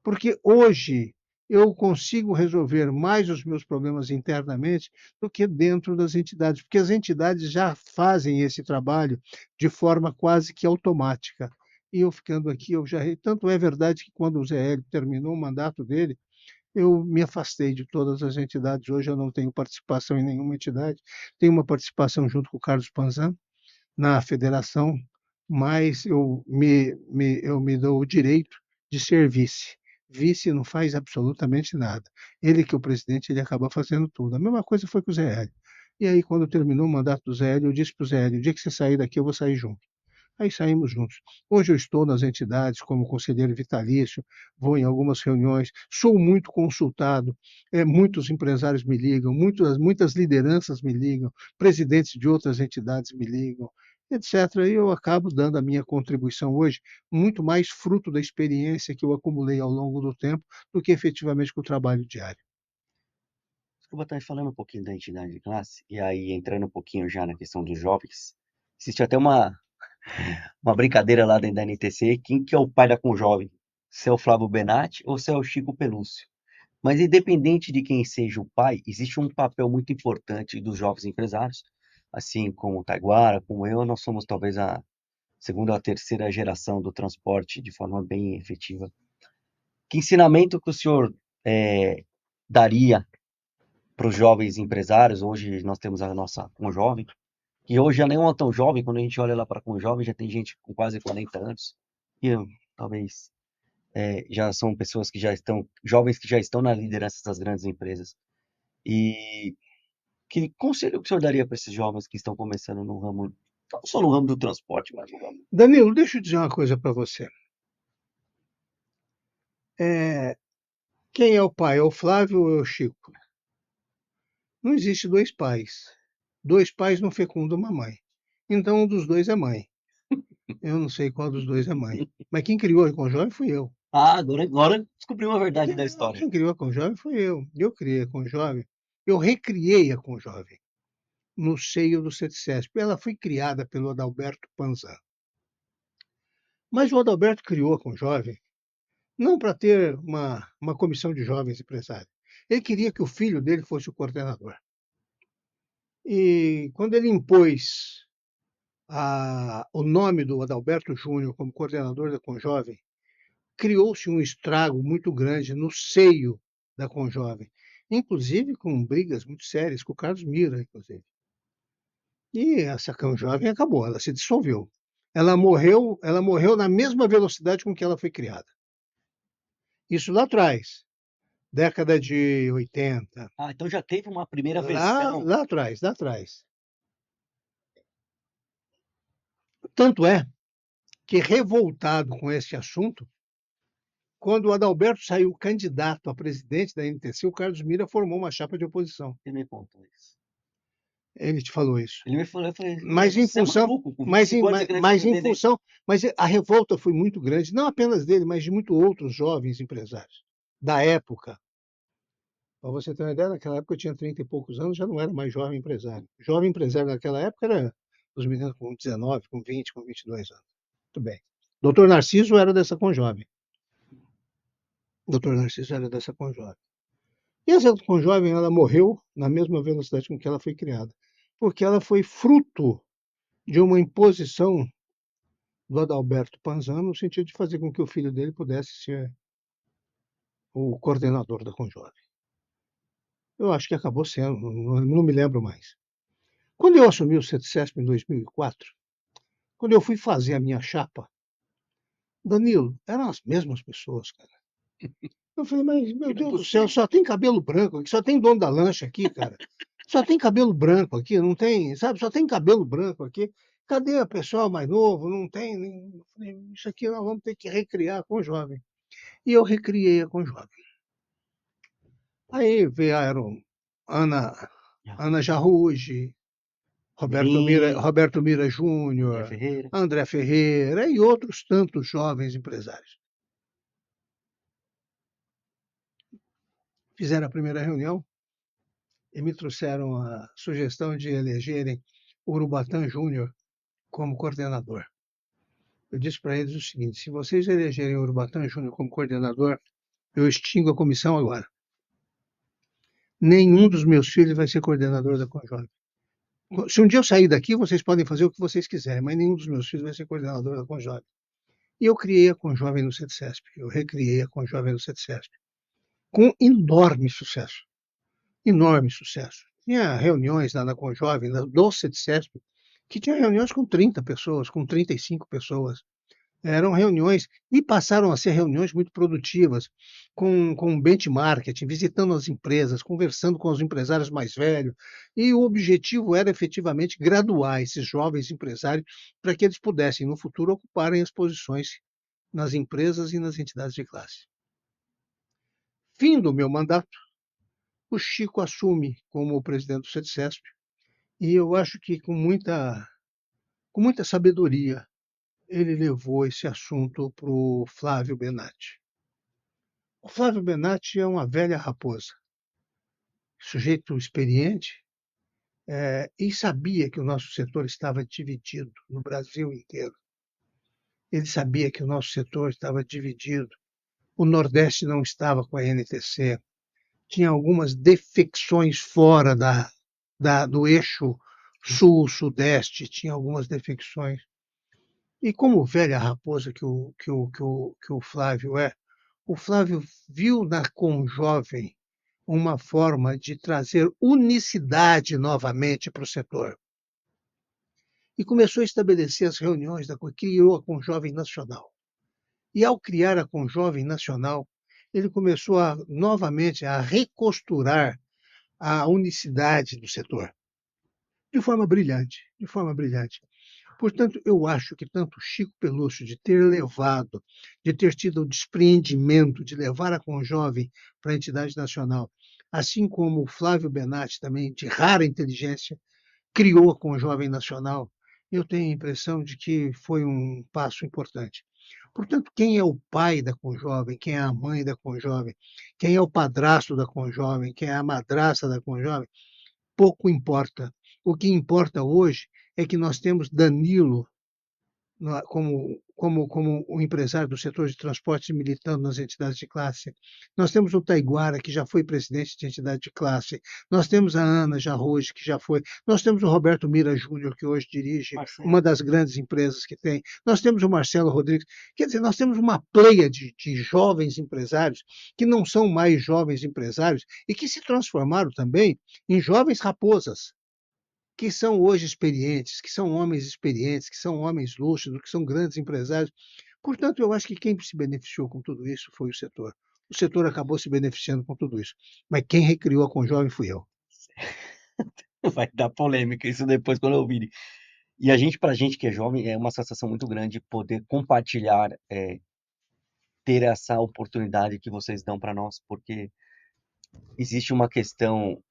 Speaker 3: Porque hoje eu consigo resolver mais os meus problemas internamente do que dentro das entidades, porque as entidades já fazem esse trabalho de forma quase que automática. E eu ficando aqui, eu já. Tanto é verdade que quando o Zé Hélio terminou o mandato dele, eu me afastei de todas as entidades. Hoje eu não tenho participação em nenhuma entidade. Tenho uma participação junto com o Carlos Panzan na federação, mas eu me dou o direito de ser vice. Vice não faz absolutamente nada. Ele que é o presidente, ele acaba fazendo tudo. A mesma coisa foi com o Zé Hélio. E aí, quando terminou o mandato do Zé Hélio, eu disse para o Zé Hélio: o dia que você sair daqui, eu vou sair junto. Aí saímos juntos. Hoje eu estou nas entidades como conselheiro vitalício, vou em algumas reuniões, sou muito consultado, muitos empresários me ligam, muitas lideranças me ligam, presidentes de outras entidades me ligam, etc. E eu acabo dando a minha contribuição hoje, muito mais fruto da experiência que eu acumulei ao longo do tempo do que efetivamente com o trabalho diário.
Speaker 1: Desculpa estar falando um pouquinho da entidade de classe, e aí entrando um pouquinho já na questão dos jovens. Existe até uma brincadeira lá dentro da NTC, quem que é o pai da Conjovem? Se é o Flávio Benatti ou se é o Chico Pelúcio? Mas independente de quem seja o pai, existe um papel muito importante dos jovens empresários, assim como o Taiguara, como eu, nós somos talvez a segunda ou a terceira geração do transporte de forma bem efetiva. Que ensinamento que o senhor daria para os jovens empresários. Hoje nós temos a nossa Conjovem, que hoje já nem é tão jovem. Quando a gente olha lá para a Conjovem, já tem gente com quase 40 anos, e talvez já são pessoas que já estão, jovens que já estão na liderança das grandes empresas. E que conselho que o senhor daria para esses jovens que estão começando no ramo, não só no ramo do transporte, mas no ramo...
Speaker 3: Danilo, deixa eu dizer uma coisa para você. Quem é o pai? É o Flávio ou é o Chico? Não existe dois pais. Dois pais não fecundam uma mãe. Então, um dos dois é mãe. Eu não sei qual dos dois é mãe. Mas quem criou a Conjovem fui eu.
Speaker 1: Ah, agora descobri uma verdade da história.
Speaker 3: Quem criou a Conjovem foi eu. Eu criei a Conjovem. Eu recriei a Conjovem no seio do CETCESP. Ela foi criada pelo Adalberto Panzan. Mas o Adalberto criou a Conjovem não para ter uma comissão de jovens empresários. Ele queria que o filho dele fosse o coordenador. E quando ele impôs o nome do Adalberto Júnior como coordenador da Conjovem, criou-se um estrago muito grande no seio da Conjovem, inclusive com brigas muito sérias com o Carlos Mira, inclusive. E essa Conjovem acabou, ela se dissolveu. Ela morreu na mesma velocidade com que ela foi criada. Isso lá atrás, década de 80.
Speaker 1: Ah, então já teve uma primeira versão.
Speaker 3: Lá atrás. Tanto é que, revoltado com esse assunto, quando o Adalberto saiu candidato a presidente da NTC, o Carlos Mira formou uma chapa de oposição.
Speaker 1: Ele me contou isso.
Speaker 3: Ele te falou isso.
Speaker 1: Ele me falou, eu falei,
Speaker 3: Mas em
Speaker 1: você é
Speaker 3: função,
Speaker 1: maluco, com
Speaker 3: mas
Speaker 1: 25 anos você quer defender dele?
Speaker 3: mas a revolta foi muito grande, não apenas dele, mas de muitos outros jovens empresários da época. Para você ter uma ideia, naquela época eu tinha 30 e poucos anos, já não era mais jovem empresário. Jovem empresário naquela época era os meninos com 19, com 20, com 22 anos. Muito bem. Doutor Narciso era dessa Conjovem. Doutor Narciso era dessa Conjovem. E essa Conjovem, ela morreu na mesma velocidade com que ela foi criada, porque ela foi fruto de uma imposição do Adalberto Panzano, no sentido de fazer com que o filho dele pudesse ser o coordenador da Conjovem. Eu acho que acabou sendo, não me lembro mais. Quando eu assumi o CETCESP em 2004, quando eu fui fazer a minha chapa, Danilo, eram as mesmas pessoas, cara. Eu falei, mas, meu Deus do céu, só tem cabelo branco aqui, só tem dono da lancha aqui, cara. Só tem cabelo branco aqui, não tem, sabe? Só tem cabelo branco aqui. Cadê o pessoal mais novo? Não tem. Eu falei, isso aqui nós vamos ter que recriar com o jovem. E eu recriei a Conjovem. Aí vieram Ana Jarruge, Roberto Mira
Speaker 1: André
Speaker 3: Júnior,
Speaker 1: Ferreira.
Speaker 3: André Ferreira e outros tantos jovens empresários. Fizeram a primeira reunião e me trouxeram a sugestão de elegerem Urubatã Júnior como coordenador. Eu disse para eles o seguinte: se vocês elegerem Urubatã Júnior como coordenador, eu extingo a comissão agora. Nenhum dos meus filhos vai ser coordenador da Conjovem. Se um dia eu sair daqui, vocês podem fazer o que vocês quiserem, mas nenhum dos meus filhos vai ser coordenador da Conjovem. E eu criei a Conjovem no CETCESP, eu recriei a Conjovem no CETCESP, com enorme sucesso. Enorme sucesso. Tinha reuniões lá na Conjovem, do CETCESP, que tinha reuniões com 30 pessoas, com 35 pessoas. Eram reuniões, e passaram a ser reuniões muito produtivas, com benchmarking, visitando as empresas, conversando com os empresários mais velhos, e o objetivo era efetivamente graduar esses jovens empresários para que eles pudessem, no futuro, ocuparem as posições nas empresas e nas entidades de classe. Fim do meu mandato, o Chico assume como presidente do CETCESP, e eu acho que com muita sabedoria, ele levou esse assunto para o Flávio Benatti. O Flávio Benatti é uma velha raposa, sujeito experiente, e sabia que o nosso setor estava dividido no Brasil inteiro. Ele sabia que o nosso setor estava dividido. O Nordeste não estava com a NTC. Tinha algumas defecções fora do eixo Sul-Sudeste, tinha algumas defecções. E como velha raposa que o Flávio é, O Flávio viu na Conjovem uma forma de trazer unicidade novamente para o setor. E começou a estabelecer as reuniões, criou a Conjovem Nacional. E ao criar a Conjovem Nacional, ele começou novamente a recosturar a unicidade do setor, de forma brilhante, de forma brilhante. Portanto, eu acho que tanto Chico Pelúcio de ter tido o despreendimento de levar a Conjovem para a entidade nacional, assim como o Flávio Benatti, também de rara inteligência, criou a Conjovem Nacional, eu tenho a impressão de que foi um passo importante. Portanto, quem é o pai da Conjovem, quem é a mãe da Conjovem, quem é o padrasto da Conjovem, quem é a madrasta da Conjovem, pouco importa. O que importa hoje é que nós temos Danilo como um empresário do setor de transportes militando nas entidades de classe. Nós temos o Taiguara, que já foi presidente de entidade de classe. Nós temos a Ana Jarroge, que já foi. Nós temos o Roberto Mira Júnior, que hoje dirige uma das grandes empresas que tem. Nós temos o Marcelo Rodrigues. Quer dizer, nós temos uma pleia de jovens empresários que não são mais jovens empresários e que se transformaram também em jovens raposas que são hoje experientes, que são homens experientes, que são homens lúcidos, que são grandes empresários. Portanto, eu acho que quem se beneficiou com tudo isso foi o setor. O setor acabou se beneficiando com tudo isso. Mas quem recriou a Conjovem fui eu.
Speaker 1: Vai dar polêmica isso depois quando eu ouvir. E a gente, pra gente que é jovem, é uma sensação muito grande poder compartilhar, ter essa oportunidade que vocês dão para nós, porque existe uma questão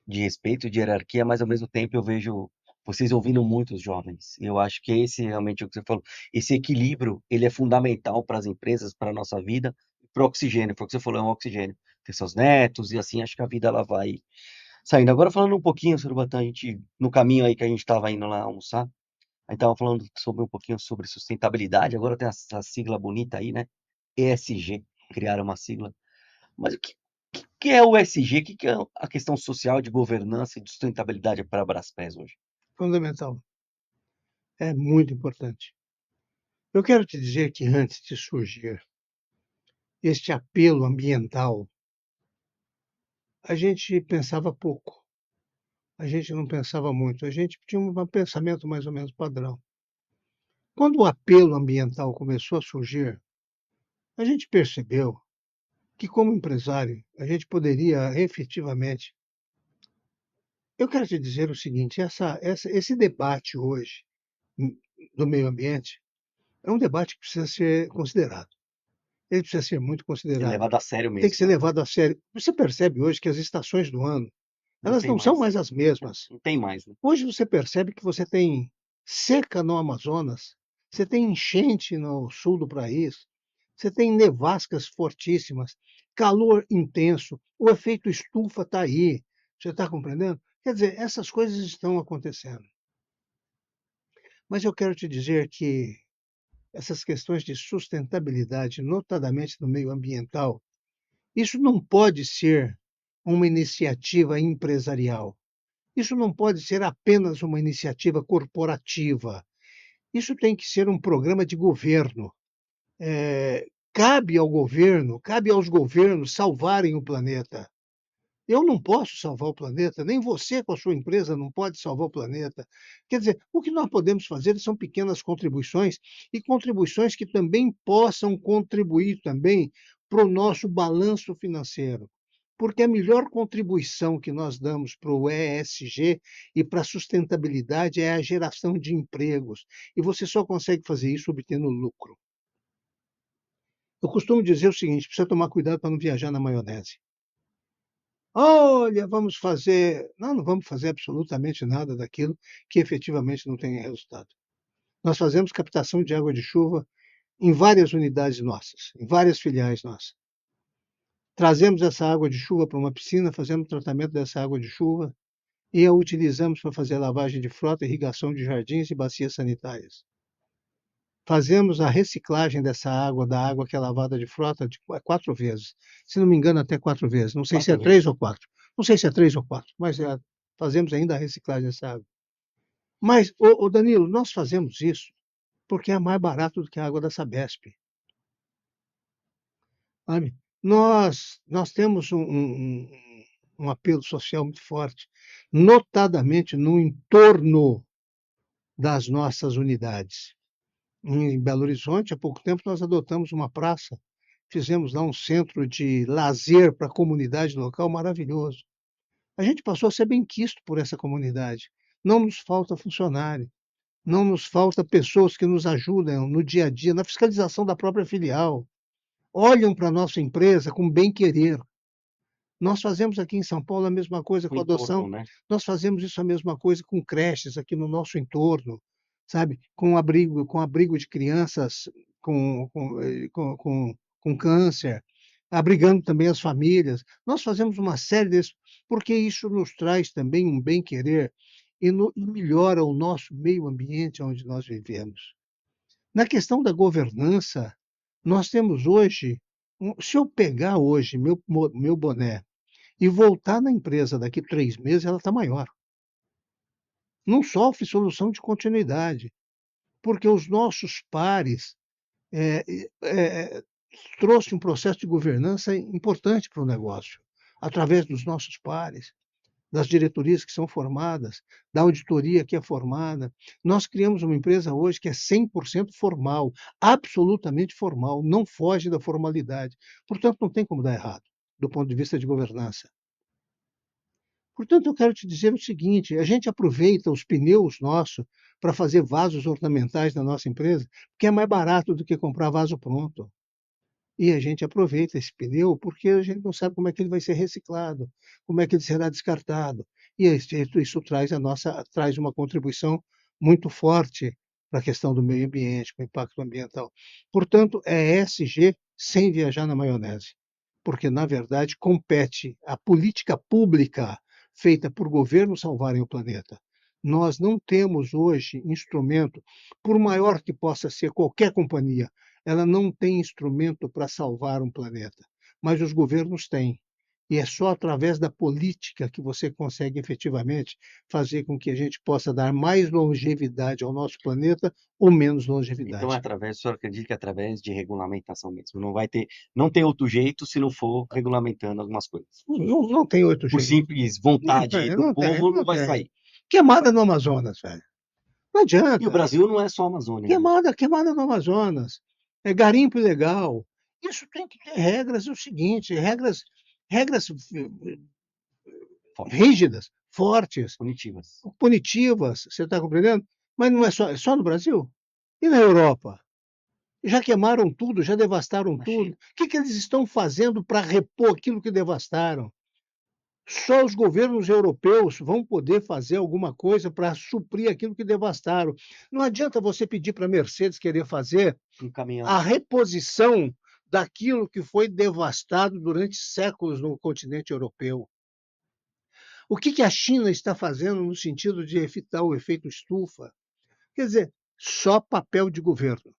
Speaker 1: de respeito, de hierarquia, mas ao mesmo tempo eu vejo vocês ouvindo muitos jovens. Eu acho que esse realmente é o que você falou. Esse equilíbrio, ele é fundamental para as empresas, para a nossa vida, para o oxigênio. Foi o que você falou, é um oxigênio. Ter seus netos e assim, acho que a vida ela vai saindo. Agora falando um pouquinho, Surubatan, a gente, no caminho aí que a gente estava indo lá almoçar, a gente estava falando sobre um pouquinho sobre sustentabilidade, agora tem essa sigla bonita aí, né? ESG, criaram uma sigla. Mas o que é o ESG? O que é a questão social de governança e de sustentabilidade para a Braskem hoje?
Speaker 3: Fundamental. É muito importante. Eu quero te dizer que antes de surgir este apelo ambiental, a gente pensava pouco. A gente não pensava muito. A gente tinha um pensamento mais ou menos padrão. Quando o apelo ambiental começou a surgir, a gente percebeu que, como empresário, a gente poderia efetivamente. Eu quero te dizer o seguinte: esse debate hoje hum, do meio ambiente é um debate que precisa ser considerado. Ele precisa ser muito
Speaker 1: Ser
Speaker 3: considerado.
Speaker 1: levado a sério
Speaker 3: Tem que
Speaker 1: mesmo,
Speaker 3: ser
Speaker 1: né?
Speaker 3: levado a sério. Você percebe hoje que as estações do ano,
Speaker 1: Não
Speaker 3: elas
Speaker 1: tem
Speaker 3: não são
Speaker 1: mais.
Speaker 3: mais as mesmas.
Speaker 1: Não tem mais, né?
Speaker 3: Hoje você percebe que você tem seca no Amazonas, você tem enchente no sul do país, você tem nevascas fortíssimas, calor intenso, o efeito estufa está aí. Você está compreendendo? Quer dizer, essas coisas estão acontecendo. Mas eu quero te dizer que essas questões de sustentabilidade, notadamente no meio ambiental, isso não pode ser uma iniciativa empresarial. Isso não pode ser apenas uma iniciativa corporativa. Isso tem que ser um programa de governo. Cabe aos governos salvarem o planeta. Eu não posso salvar o planeta, nem você com a sua empresa não pode salvar o planeta. Quer dizer, o que nós podemos fazer são pequenas contribuições e contribuições que também possam contribuir também para o nosso balanço financeiro. Porque a melhor contribuição que nós damos para o ESG e para a sustentabilidade é a geração de empregos. E você só consegue fazer isso obtendo lucro. Eu costumo dizer o seguinte: precisa tomar cuidado para não viajar na maionese. Olha, vamos fazer. Não, não vamos fazer absolutamente nada daquilo que efetivamente não tem resultado. Nós fazemos captação de água de chuva em várias unidades nossas, em várias filiais nossas. Trazemos essa água de chuva para uma piscina, fazemos tratamento dessa água de chuva e a utilizamos para fazer lavagem de frota, irrigação de jardins e bacias sanitárias. Fazemos a reciclagem dessa água, da água que é lavada de frota, de 4 vezes. Se não me engano, até 4 vezes. Não sei se é 3 ou 4. Não sei se é 3 ou 4, mas fazemos ainda a reciclagem dessa água. Mas, Danilo, nós fazemos isso porque é mais barato do que a água da Sabesp. sabe? Nós temos um apelo social muito forte, notadamente no entorno das nossas unidades. Em Belo Horizonte, há pouco tempo, nós adotamos uma praça, fizemos lá um centro de lazer para a comunidade local maravilhoso. A gente passou a ser benquisto por essa comunidade. Não nos falta funcionário, não nos falta pessoas que nos ajudam no dia a dia, na fiscalização da própria filial. Olham para a nossa empresa com bem-querer. Nós fazemos aqui em São Paulo a mesma coisa
Speaker 1: O
Speaker 3: com adoção,
Speaker 1: entorno, né?
Speaker 3: nós fazemos isso a mesma coisa com creches aqui no nosso entorno, sabe, com abrigo de crianças com câncer, abrigando também as famílias. Nós fazemos uma série desses, porque isso nos traz também um bem-querer e melhora o nosso meio ambiente onde nós vivemos. Na questão da governança, nós temos hoje, se eu pegar hoje meu boné e voltar na empresa daqui 3 meses, ela está maior. Não sofre solução de continuidade, porque os nossos pares trouxe um processo de governança importante para o negócio, através dos nossos pares, das diretorias que são formadas, da auditoria que é formada. Nós criamos uma empresa hoje que é 100% formal, absolutamente formal, não foge da formalidade. Portanto, não tem como dar errado, do ponto de vista de governança. Portanto, eu quero te dizer o seguinte: a gente aproveita os pneus nossos para fazer vasos ornamentais na nossa empresa, porque é mais barato do que comprar vaso pronto. E a gente aproveita esse pneu porque a gente não sabe como é que ele vai ser reciclado, como é que ele será descartado. E isso traz uma contribuição muito forte para a questão do meio ambiente, para o impacto ambiental. Portanto, é ESG sem viajar na maionese, porque, na verdade, compete à política pública feita por governos salvarem o planeta. Nós não temos hoje instrumento, por maior que possa ser qualquer companhia, ela não tem instrumento para salvar um planeta, mas os governos têm. E é só através da política que você consegue efetivamente fazer com que a gente possa dar mais longevidade ao nosso planeta ou menos
Speaker 1: Então, é
Speaker 3: longevidade.
Speaker 1: através, o senhor acredita que é através de regulamentação mesmo? Não tem outro jeito se não for regulamentando algumas coisas.
Speaker 3: Não tem outro
Speaker 1: Por
Speaker 3: jeito.
Speaker 1: simples vontade do
Speaker 3: Não tem,
Speaker 1: povo, não
Speaker 3: não
Speaker 1: vai
Speaker 3: tem.
Speaker 1: sair.
Speaker 3: Queimada no Amazonas, velho. Não
Speaker 1: E o
Speaker 3: adianta.
Speaker 1: Brasil não é só a Amazônia, né?
Speaker 3: Queimada no Amazonas. É garimpo ilegal. Isso tem que ter regras, é o seguinte, regras
Speaker 1: Forte.
Speaker 3: rígidas, fortes,
Speaker 1: Punitivas.
Speaker 3: punitivas, você está compreendendo? Mas não é só no Brasil? E na Europa? Já queimaram tudo, já devastaram
Speaker 1: Na
Speaker 3: tudo.
Speaker 1: China.
Speaker 3: O que, que eles estão fazendo para repor aquilo que devastaram? Só os governos europeus vão poder fazer alguma coisa para suprir aquilo que devastaram. Não adianta você pedir para a Mercedes querer fazer
Speaker 1: Um caminhão.
Speaker 3: a reposição daquilo que foi devastado durante séculos no continente europeu. O que, que a China está fazendo no sentido de evitar o efeito estufa? Quer dizer, só papel de governo.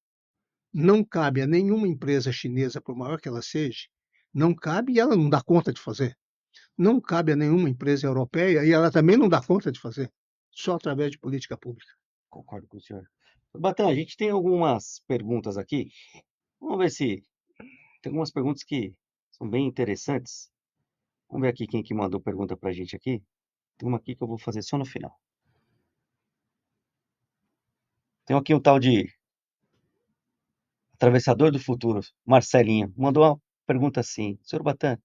Speaker 3: Não cabe a nenhuma empresa chinesa, por maior que ela seja, não cabe e ela não dá conta de fazer. Não cabe a nenhuma empresa europeia e ela também não dá conta de fazer. Só através de política pública.
Speaker 1: Concordo com o senhor. Batan, a gente tem algumas perguntas aqui. Vamos ver se tem algumas perguntas que são bem interessantes. Vamos ver aqui quem que mandou pergunta pra gente aqui. Tem uma aqui que eu vou fazer só no final. Tem aqui um tal de Atravessador do Futuro, Marcelinho, mandou uma pergunta assim: Senhor Batan,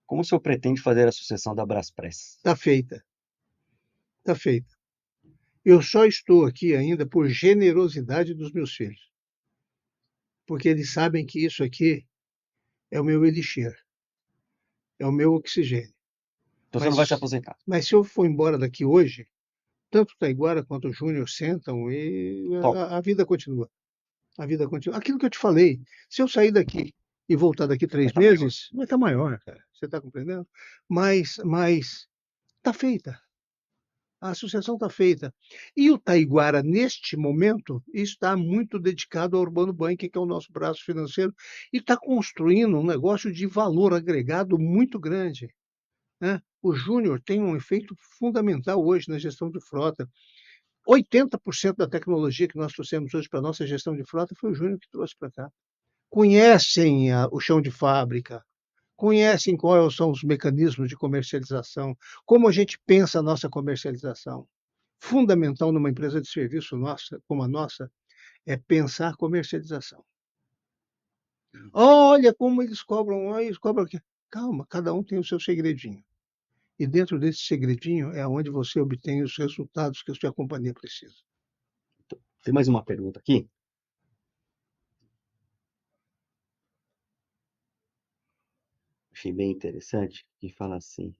Speaker 1: como o senhor pretende fazer a sucessão da Braspress?
Speaker 3: Está feita. Está feita. Eu só estou aqui ainda por generosidade dos meus filhos. Porque eles sabem que isso aqui é o meu elixir, é o meu oxigênio.
Speaker 1: Então você não vai se
Speaker 3: Mas,
Speaker 1: aposentar.
Speaker 3: mas se eu for embora daqui hoje, tanto o Taiguara quanto o Júnior sentam e
Speaker 1: Toca.
Speaker 3: a vida continua. A vida continua. Aquilo que eu te falei, se eu sair daqui e voltar daqui
Speaker 1: Vai
Speaker 3: 3
Speaker 1: estar maior.
Speaker 3: meses, vai estar maior, cara. Você está compreendendo? Mas está feita. A associação está feita. E o Taiguara, neste momento, está muito dedicado ao Urbano Bank, que é o nosso braço financeiro, e está construindo um negócio de valor agregado muito grande. Né? O Júnior tem um efeito fundamental hoje na gestão de frota. 80% da tecnologia que nós trouxemos hoje para a nossa gestão de frota foi o Júnior que trouxe para cá. conhecem o chão de fábrica, conhecem quais são os mecanismos de comercialização, como a gente pensa a nossa comercialização. Fundamental numa empresa de serviço nossa, como a nossa, é pensar comercialização. Olha como eles cobram, olha, eles cobram aqui. Calma, cada um tem o seu segredinho. E dentro desse segredinho é onde você obtém os resultados que a sua companhia precisa.
Speaker 1: Tem mais uma pergunta aqui. Achei bem interessante, que fala assim.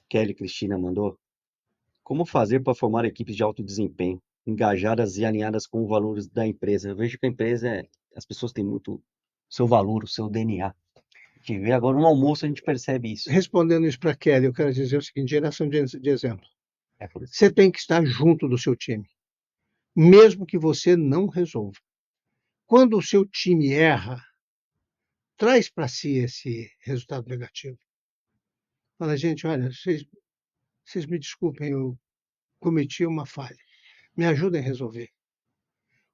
Speaker 1: Kelly Cristina mandou. Como fazer para formar equipes de alto desempenho, engajadas e alinhadas com os valores da empresa? Eu vejo que a empresa, as pessoas têm muito seu valor, o seu DNA. A gente vê agora no almoço, a gente percebe isso.
Speaker 3: Respondendo isso para Kelly, eu quero dizer o seguinte, geração de exemplo.
Speaker 1: É por isso.
Speaker 3: Você tem que estar junto do seu time, mesmo que você não resolva. Quando o seu time erra, traz para si esse resultado negativo. Fala, gente, olha, vocês me desculpem, eu cometi uma falha. Me ajudem a resolver.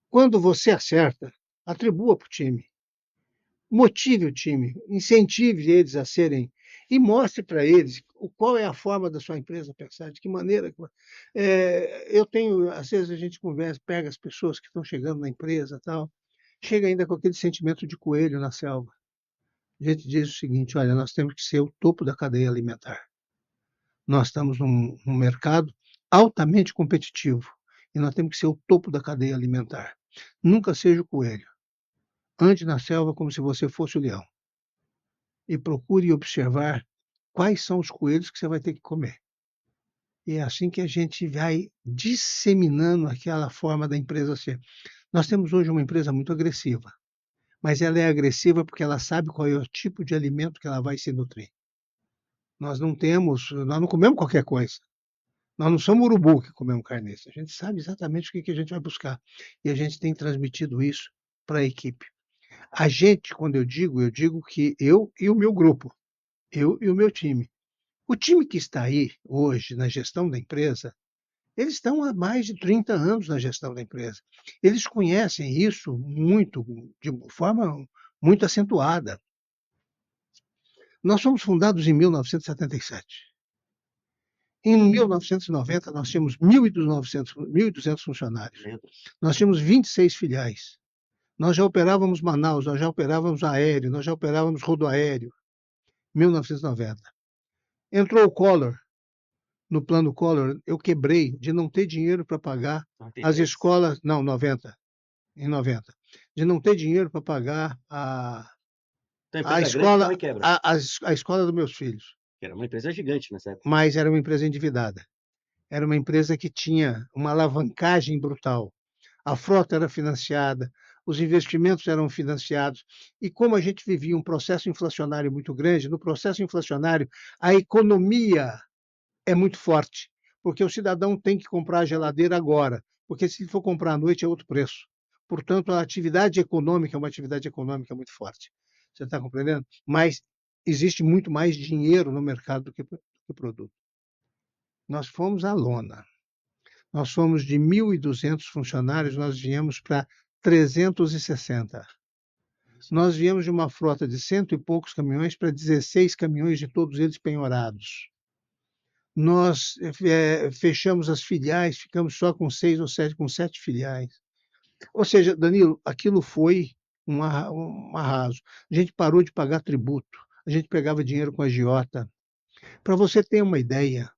Speaker 3: Quando você acerta, atribua para o time. Motive o time, incentive eles a serem e mostre para eles qual é a forma da sua empresa pensar, de que maneira. Eu tenho, às vezes a gente conversa, pega as pessoas que estão chegando na empresa, tal, chega ainda com aquele sentimento de coelho na selva. A gente diz o seguinte: olha, nós temos que ser o topo da cadeia alimentar. Nós estamos num mercado altamente competitivo e nós temos que ser o topo da cadeia alimentar. Nunca seja o coelho. Ande na selva como se você fosse o leão e procure observar quais são os coelhos que você vai ter que comer. E é assim que a gente vai disseminando aquela forma da empresa ser. Nós temos hoje uma empresa muito agressiva, mas ela é agressiva porque ela sabe qual é o tipo de alimento que ela vai se nutrir. Nós não comemos qualquer coisa. Nós não somos urubu que comemos carniça. A gente sabe exatamente o que a gente vai buscar. E a gente tem transmitido isso para a equipe. A gente, quando eu digo que eu e o meu grupo, eu e o meu time. O time que está aí hoje na gestão da empresa, eles estão há mais de 30 anos na gestão da empresa. Eles conhecem isso muito, de forma muito acentuada. Nós fomos fundados em 1977. Em 1990, nós tínhamos 1.200 funcionários. Nós tínhamos 26 filiais. Nós já operávamos Manaus, nós já operávamos aéreo, nós já operávamos rodoaéreo. 1990. Entrou o Collor. No plano Collor, eu quebrei de não ter dinheiro para pagar as escolas. Não, 90. Em 90. De não ter dinheiro para pagar a escola, a escola dos meus filhos.
Speaker 1: Era uma empresa gigante nessa época.
Speaker 3: Mas era uma empresa endividada. Era uma empresa que tinha uma alavancagem brutal. A frota era financiada, os investimentos eram financiados. E como a gente vivia um processo inflacionário muito grande, no processo inflacionário, a economia é muito forte, porque o cidadão tem que comprar a geladeira agora, porque se for comprar à noite é outro preço. Portanto, a atividade econômica é uma atividade econômica muito forte. Você está compreendendo? Mas existe muito mais dinheiro no mercado do que produto. Nós fomos à lona. Nós fomos de 1.200 funcionários, nós viemos para 360. Nós viemos de uma frota de 100 e poucos caminhões para 16 caminhões, de todos eles penhorados. Nós fechamos as filiais, ficamos só com 6 ou 7, com 7 filiais. Ou seja, Danilo, aquilo foi um arraso. A gente parou de pagar tributo, a gente pegava dinheiro com a agiota. Para você ter uma ideia,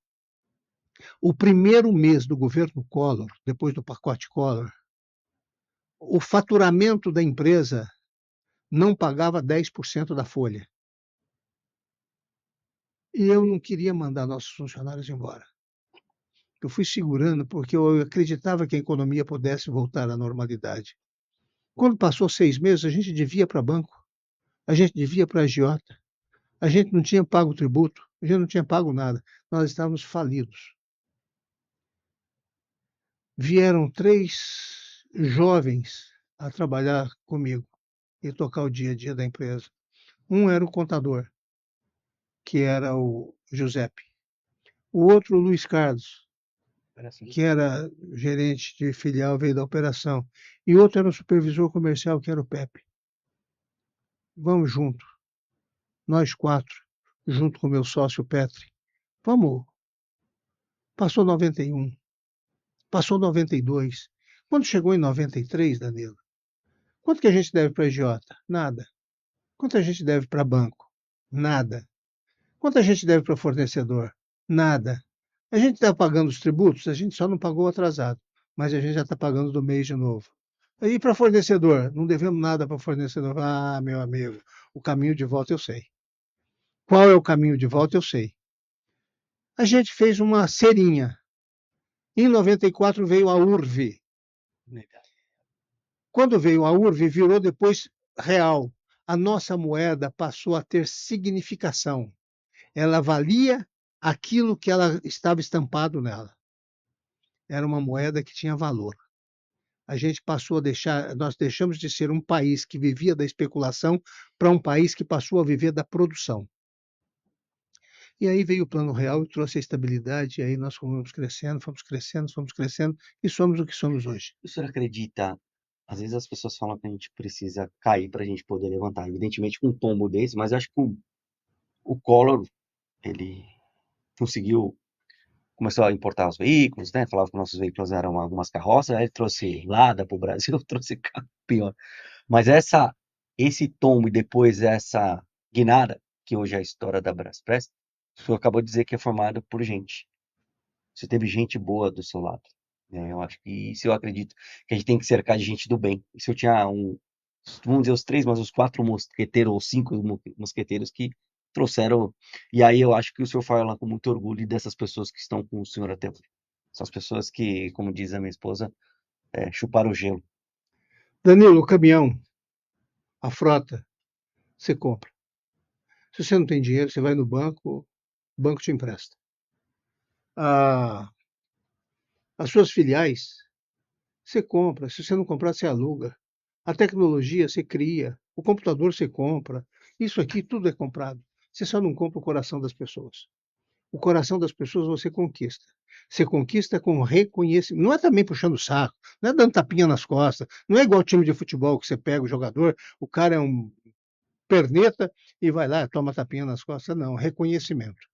Speaker 3: o primeiro mês do governo Collor, depois do pacote Collor, o faturamento da empresa não pagava 10% da folha. E eu não queria mandar nossos funcionários embora. Eu fui segurando porque eu acreditava que a economia pudesse voltar à normalidade. Quando passou 6 meses, a gente devia para banco, a gente devia para a agiota, a gente não tinha pago tributo, a gente não tinha pago nada, nós estávamos falidos. Vieram 3 jovens a trabalhar comigo e tocar o dia a dia da empresa. Um era o contador, que era o Giuseppe. O outro, o Luiz Carlos, que era gerente de filial, veio da operação. E outro era o supervisor comercial, que era o Pepe. Vamos junto, nós 4, junto com o meu sócio Petri. Vamos. Passou 91, passou 92. Quando chegou em 93, Danilo, quanto que a gente deve para a agiota? Nada. Quanto a gente deve para banco? Nada. Quanto a gente deve para fornecedor? Nada. A gente está pagando os tributos? A gente só não pagou atrasado, mas a gente já está pagando do mês de novo. E para fornecedor? Não devemos nada para fornecedor. Ah, meu amigo, o caminho de volta eu sei. Qual é o caminho de volta? Eu sei. A gente fez uma cerinha. Em 94 veio a URV. Quando veio a URV, virou depois real. A nossa moeda passou a ter significação. Ela valia aquilo que ela estava estampado nela. Era uma moeda que tinha valor. A gente passou a deixar, nós deixamos de ser um país que vivia da especulação para um país que passou a viver da produção. E aí veio o Plano Real e trouxe a estabilidade, e aí nós fomos crescendo, e somos o que somos hoje.
Speaker 1: O senhor acredita? Às vezes as pessoas falam que a gente precisa cair para a gente poder levantar. Evidentemente, com um tombo desse, mas eu acho que o Collor, ele conseguiu, começou a importar os veículos, né? Falava que nossos veículos eram algumas carroças, aí ele trouxe Lada para o Brasil, trouxe carro pior. Mas esse tombo e depois essa guinada, que hoje é a história da Braspress, o senhor acabou de dizer que é formado por gente. Você teve gente boa do seu lado, né? Eu acho que isso eu acredito que a gente tem que cercar de gente do bem. E se eu tinha vamos dizer os 3, mas os 4 mosqueteiros ou 5 mosqueteiros que trouxeram. E aí eu acho que o senhor fala com muito orgulho dessas pessoas que estão com o senhor até hoje. São as pessoas que, como diz a minha esposa, chuparam o gelo.
Speaker 3: Danilo, o caminhão, a frota, você compra. Se você não tem dinheiro, você vai no banco, o banco te empresta. As suas filiais, você compra. Se você não comprar, você aluga. A tecnologia, você cria. O computador, você compra. Isso aqui tudo é comprado. Você só não compra o coração das pessoas. O coração das pessoas você conquista. Você conquista com reconhecimento. Não é também puxando o saco, não é dando tapinha nas costas, não é igual time de futebol que você pega o jogador, o cara é um perneta e vai lá, toma tapinha nas costas. Não, reconhecimento.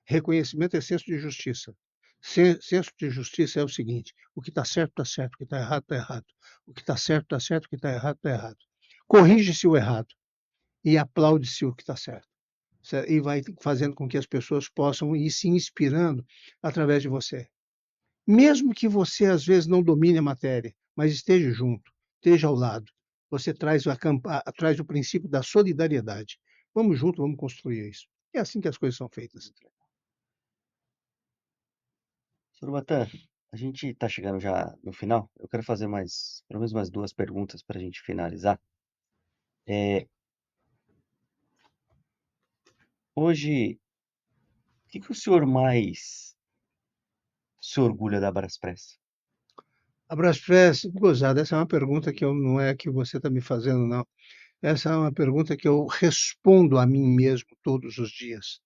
Speaker 3: Reconhecimento é senso de justiça. Senso de justiça é o seguinte: o que está certo, está certo, o que está errado, está errado. O que está certo, está certo, o que está errado, está errado. Corrige-se o errado e aplaude-se o que está certo. E vai fazendo com que as pessoas possam ir se inspirando através de você. Mesmo que você, às vezes, não domine a matéria, mas esteja junto, esteja ao lado. Você traz o princípio da solidariedade. Vamos junto, vamos construir isso. É assim que as coisas são feitas.
Speaker 1: Senhor Batan, a gente está chegando já no final. Eu quero fazer pelo menos mais 2 perguntas para a gente finalizar. Hoje, o que o senhor mais se orgulha da Braspress?
Speaker 3: A Braspress, gozada, essa é uma pergunta que não é que você está me fazendo, não. Essa é uma pergunta que eu respondo a mim mesmo todos os dias.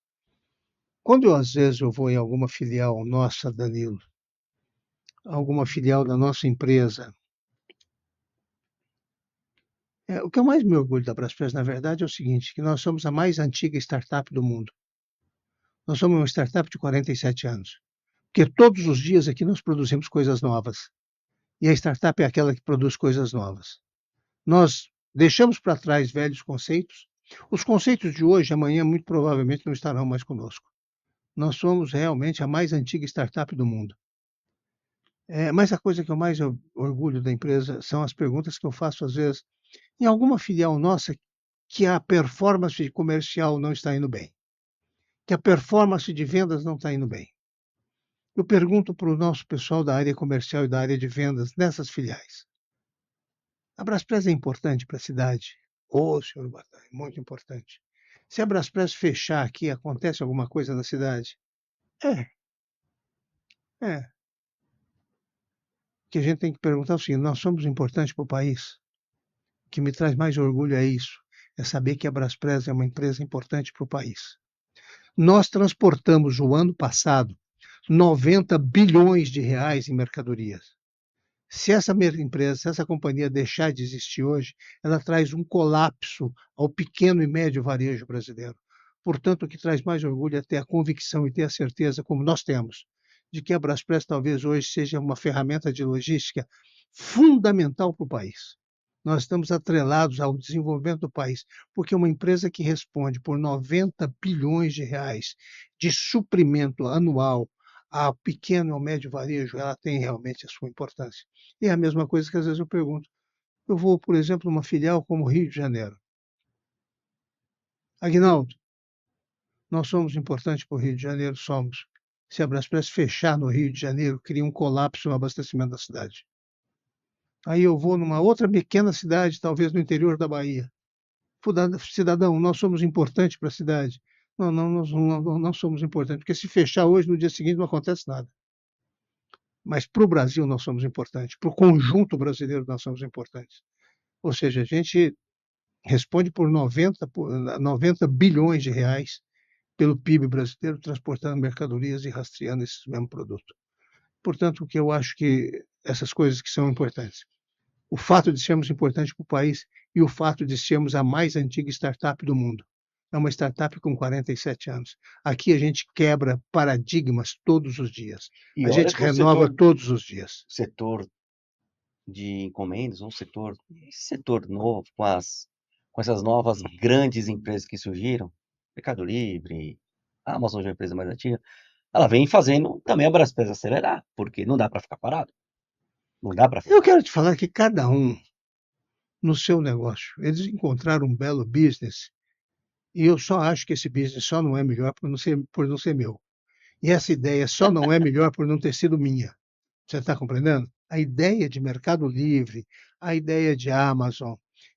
Speaker 3: Quando às vezes eu vou em alguma filial nossa, Danilo, alguma filial da nossa empresa, o que eu mais me orgulho da Braspress, na verdade, é o seguinte, que nós somos a mais antiga startup do mundo. Nós somos uma startup de 47 anos. Porque todos os dias aqui nós produzimos coisas novas. E a startup é aquela que produz coisas novas. Nós deixamos para trás velhos conceitos. Os conceitos de hoje, amanhã, muito provavelmente não estarão mais conosco. Nós somos realmente a mais antiga startup do mundo. Mas a coisa que eu mais orgulho da empresa são as perguntas que eu faço, às vezes, em alguma filial nossa, que a performance comercial não está indo bem, que a performance de vendas não está indo bem. Eu pergunto para o nosso pessoal da área comercial e da área de vendas nessas filiais. A Braspress é importante para a cidade? Ô, senhor Batan, é muito importante. Se a Braspress fechar aqui, acontece alguma coisa na cidade? É, é. O que a gente tem que perguntar é o seguinte: nós somos importantes para o país? O que me traz mais orgulho é isso, é saber que a Braspress é uma empresa importante para o país. Nós transportamos o ano passado 90 bilhões de reais em mercadorias. Se essa empresa, se essa companhia deixar de existir hoje, ela traz um colapso ao pequeno e médio varejo brasileiro. Portanto, o que traz mais orgulho é ter a convicção e ter a certeza, como nós temos, de que a Braspress talvez hoje seja uma ferramenta de logística fundamental para o país. Nós estamos atrelados ao desenvolvimento do país, porque uma empresa que responde por 90 bilhões de reais de suprimento anual ao pequeno e ao médio varejo, ela tem realmente a sua importância. E é a mesma coisa que às vezes eu pergunto. Eu vou, por exemplo, numa filial como Rio de Janeiro. Aguinaldo, nós somos importantes para o Rio de Janeiro? Somos. Se a Braspress fechar no Rio de Janeiro, cria um colapso no abastecimento da cidade. Aí eu vou numa outra pequena cidade, talvez no interior da Bahia. Cidadão, nós somos importantes para a cidade. Não, não, nós não somos importantes, porque se fechar hoje, no dia seguinte não acontece nada. Mas para o Brasil nós somos importantes, para o conjunto brasileiro nós somos importantes. Ou seja, a gente responde por 90 bilhões de reais pelo PIB brasileiro, transportando mercadorias e rastreando esses mesmos produtos. Portanto, o que eu acho que essas coisas que são importantes. O fato de sermos importantes para o país e o fato de sermos a mais antiga startup do mundo. É uma startup com 47 anos. Aqui a gente quebra paradigmas todos os dias.
Speaker 1: E
Speaker 3: A
Speaker 1: olha
Speaker 3: gente
Speaker 1: que o
Speaker 3: renova todos os dias.
Speaker 1: setor de encomendas, esse setor novo, com essas novas grandes empresas que surgiram, Mercado Livre, a Amazon já é uma empresa mais antiga, ela vem fazendo também a Braspress acelerar, porque não dá para ficar parado. Não dá para
Speaker 3: Eu
Speaker 1: ficar.
Speaker 3: quero te falar que cada um no seu negócio. Eles encontraram um belo business e eu só acho que esse business só não é melhor por não ser meu. E essa ideia só não é melhor por não ter sido minha. Você está compreendendo? A ideia de Mercado Livre, a ideia de Amazon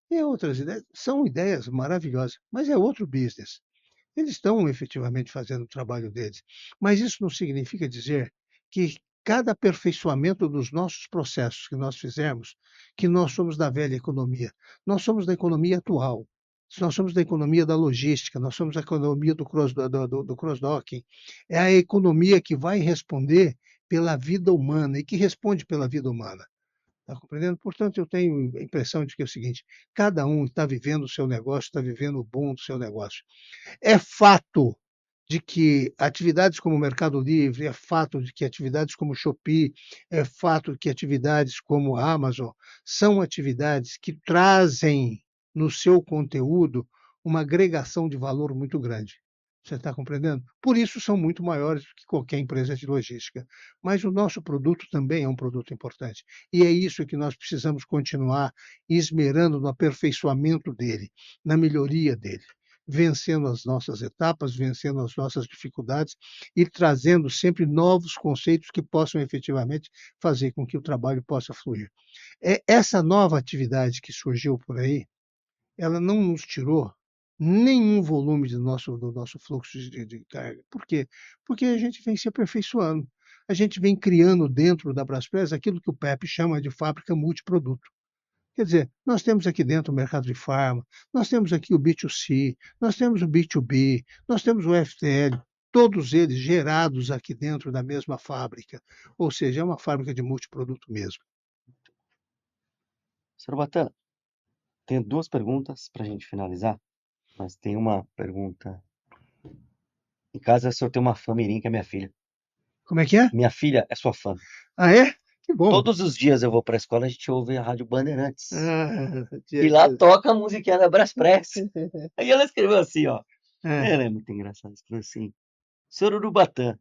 Speaker 3: e outras ideias são ideias maravilhosas, mas é outro business. Eles estão efetivamente fazendo o trabalho deles, mas isso não significa dizer que cada aperfeiçoamento dos nossos processos que nós fizermos, que nós somos da velha economia. Nós somos da economia atual. Nós somos da economia da logística, nós somos da economia do cross-docking. É a economia que vai responder pela vida humana e que responde pela vida humana. Está compreendendo? Portanto, eu tenho a impressão de que é o seguinte: cada um está vivendo o seu negócio, está vivendo o bom do seu negócio. É fato de que atividades como o Mercado Livre, é fato de que atividades como o Shopee, é fato que atividades como a Amazon são atividades que trazem no seu conteúdo uma agregação de valor muito grande. Você está compreendendo? Por isso são muito maiores do que qualquer empresa de logística. Mas o nosso produto também é um produto importante. E é isso que nós precisamos continuar esmerando no aperfeiçoamento dele, na melhoria dele, vencendo as nossas etapas, vencendo as nossas dificuldades e trazendo sempre novos conceitos que possam efetivamente fazer com que o trabalho possa fluir. Essa nova atividade que surgiu por aí, ela não nos tirou nenhum volume do nosso fluxo de carga. Por quê? Porque a gente vem se aperfeiçoando. A gente vem criando dentro da Braspress aquilo que o Pepe chama de fábrica multiproduto. Quer dizer, nós temos aqui dentro o mercado de farma, nós temos aqui o B2C, nós temos o B2B, nós temos o FTL, todos eles gerados aqui dentro da mesma fábrica. Ou seja, é uma fábrica de multiproduto mesmo.
Speaker 1: Batan, tenho duas perguntas para a gente finalizar, mas tem uma pergunta. Em casa, eu tenho uma fã mirim que é minha filha.
Speaker 3: Como é que é?
Speaker 1: Minha filha é sua fã.
Speaker 3: Ah, é? Que bom.
Speaker 1: Todos os dias eu vou para a escola, a gente ouve a Rádio Bandeirantes.
Speaker 3: Ah,
Speaker 1: E lá toca a musiquinha da Braspress. Aí ela escreveu assim, ó.
Speaker 3: é.
Speaker 1: Ela é muito engraçada. Escreveu assim: Senhor Urubatã,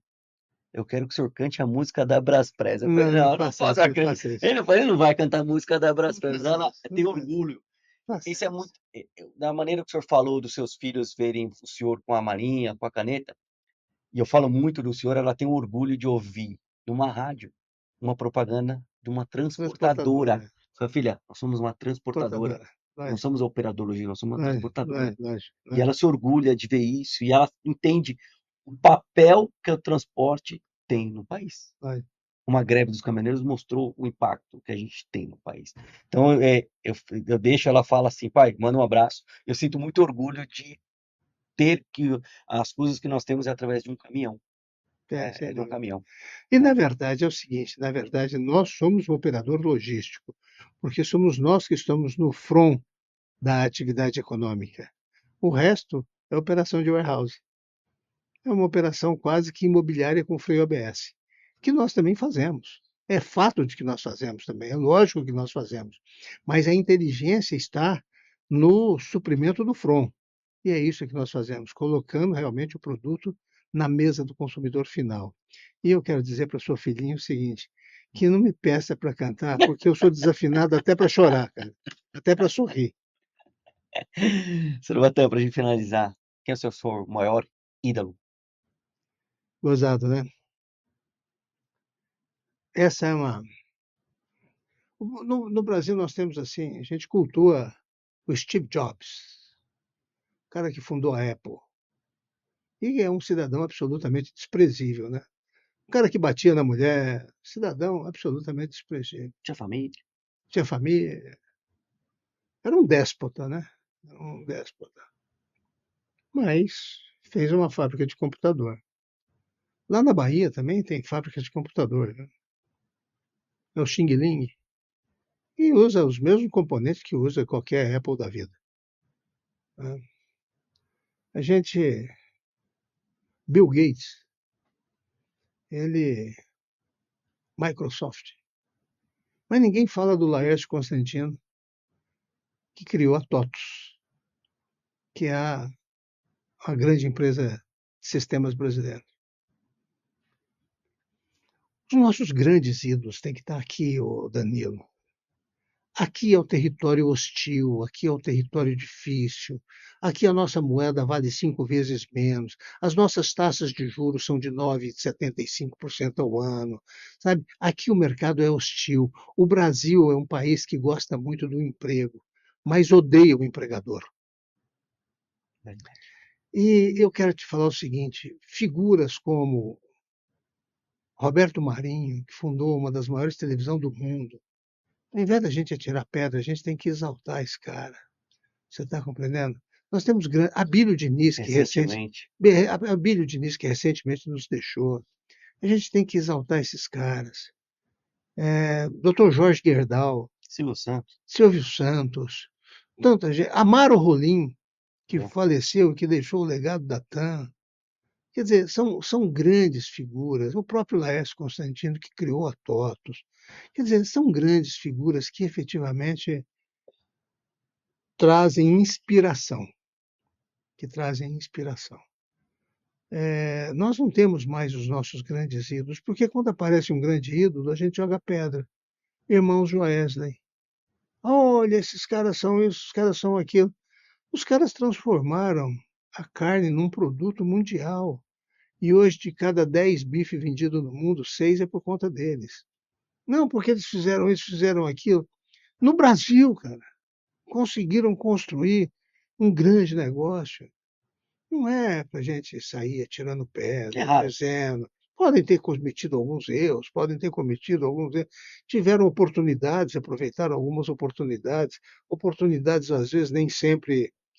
Speaker 1: eu quero que o senhor cante a música da Braspress. Eu falei:
Speaker 3: Não, não
Speaker 1: não, não
Speaker 3: faça
Speaker 1: posso
Speaker 3: isso, não
Speaker 1: acreditar.
Speaker 3: faça isso.
Speaker 1: Ele não vai cantar a música da Braspress.
Speaker 3: Não faça
Speaker 1: Ela
Speaker 3: isso, não
Speaker 1: tem
Speaker 3: faça isso.
Speaker 1: orgulho.
Speaker 3: Faça
Speaker 1: Isso é
Speaker 3: isso.
Speaker 1: muito. Da maneira que o senhor falou dos seus filhos verem o senhor com a malinha, com a caneta, e eu falo muito do senhor, ela tem o orgulho de ouvir numa rádio uma propaganda de uma transportadora.
Speaker 3: Transportadora,
Speaker 1: Sua filha, nós somos uma transportadora.
Speaker 3: transportadora.
Speaker 1: Não
Speaker 3: Lógico,
Speaker 1: somos a operadora logística, nós somos uma transportadora.
Speaker 3: lógico,
Speaker 1: E ela
Speaker 3: lógico.
Speaker 1: se orgulha de ver isso e ela entende o papel que o transporte tem no país.
Speaker 3: Lógico.
Speaker 1: Uma greve dos caminhoneiros mostrou o impacto que a gente tem no país. Então, eu deixo, ela fala assim, pai, manda um abraço. Eu sinto muito orgulho de ter que as coisas que nós temos é através de um caminhão.
Speaker 3: sem
Speaker 1: no
Speaker 3: dúvida.
Speaker 1: caminhão.
Speaker 3: E na verdade é o seguinte, na verdade nós somos um operador logístico, porque somos nós que estamos no front da atividade econômica. O resto é operação de warehouse. É uma operação quase que imobiliária com freio ABS, que nós também fazemos. É fato de que nós fazemos também, é lógico que nós fazemos. Mas a inteligência está no suprimento do front. E é isso que nós fazemos, colocando realmente o produto na mesa do consumidor final. E eu quero dizer para sua filhinha o seguinte, que não me peça para cantar, porque eu sou desafinado até para chorar, cara, até para sorrir.
Speaker 1: Sebastião, para a gente finalizar, quem é o seu maior ídolo?
Speaker 3: Gozado, né? Essa é uma. No Brasil nós temos assim, a gente cultua o Steve Jobs, o cara que fundou a Apple, e é um cidadão absolutamente desprezível, né? Um cara que batia na mulher, cidadão absolutamente desprezível.
Speaker 1: Tinha família?
Speaker 3: Tinha família, era um déspota, né? Era um déspota. Mas fez uma fábrica de computador. Lá na Bahia também tem fábrica de computador, né? É o Xing Ling. E usa os mesmos componentes que usa qualquer Apple da vida, né? A gente, Bill Gates, ele, Microsoft. Mas ninguém fala do Laércio Constantino, que criou a TOTUS, que é a grande empresa de sistemas brasileira. Os nossos grandes ídolos têm que estar aqui, ô Danilo. Aqui é o território hostil, aqui é o território difícil, aqui a nossa moeda vale 5 vezes menos, as nossas taxas de juros são de 9,75% ao ano, sabe? Aqui o mercado é hostil. O Brasil é um país que gosta muito do emprego, mas odeia o empregador.
Speaker 1: Verdade.
Speaker 3: E eu quero te falar o seguinte: figuras como Roberto Marinho, que fundou uma das maiores televisões do mundo, ao invés da gente atirar pedra, a gente tem que exaltar esse cara. Você está compreendendo? Nós temos Abílio Diniz,
Speaker 1: Recentemente,
Speaker 3: Abílio Diniz, que recentemente nos deixou. A gente tem que exaltar esses caras. Dr. Jorge Gerdau,
Speaker 1: Silvio Santos,
Speaker 3: Silvio Santos, tanta gente. Amaro Rolim, que
Speaker 1: né?
Speaker 3: faleceu, que deixou o legado da TAM. Quer dizer, são grandes figuras. O próprio Laércio Constantino, que criou a TOTUS. Quer dizer, são grandes figuras que efetivamente trazem inspiração. Que trazem inspiração. Nós não temos mais os nossos grandes ídolos, porque quando aparece um grande ídolo, a gente joga pedra. Irmãos Joesley. Olha, esses caras são isso, esses caras são aquilo. Os caras transformaram a carne num produto mundial. E hoje, de cada 10 bifes vendidos no mundo, 6 é por conta deles. Não, porque eles fizeram isso, fizeram aquilo. No Brasil, cara, conseguiram construir um grande negócio. Não é para a gente sair atirando
Speaker 1: É
Speaker 3: pedra,
Speaker 1: raro.
Speaker 3: dizendo. Podem ter cometido alguns erros, podem ter cometido alguns erros. Tiveram oportunidades, aproveitaram algumas oportunidades, oportunidades às vezes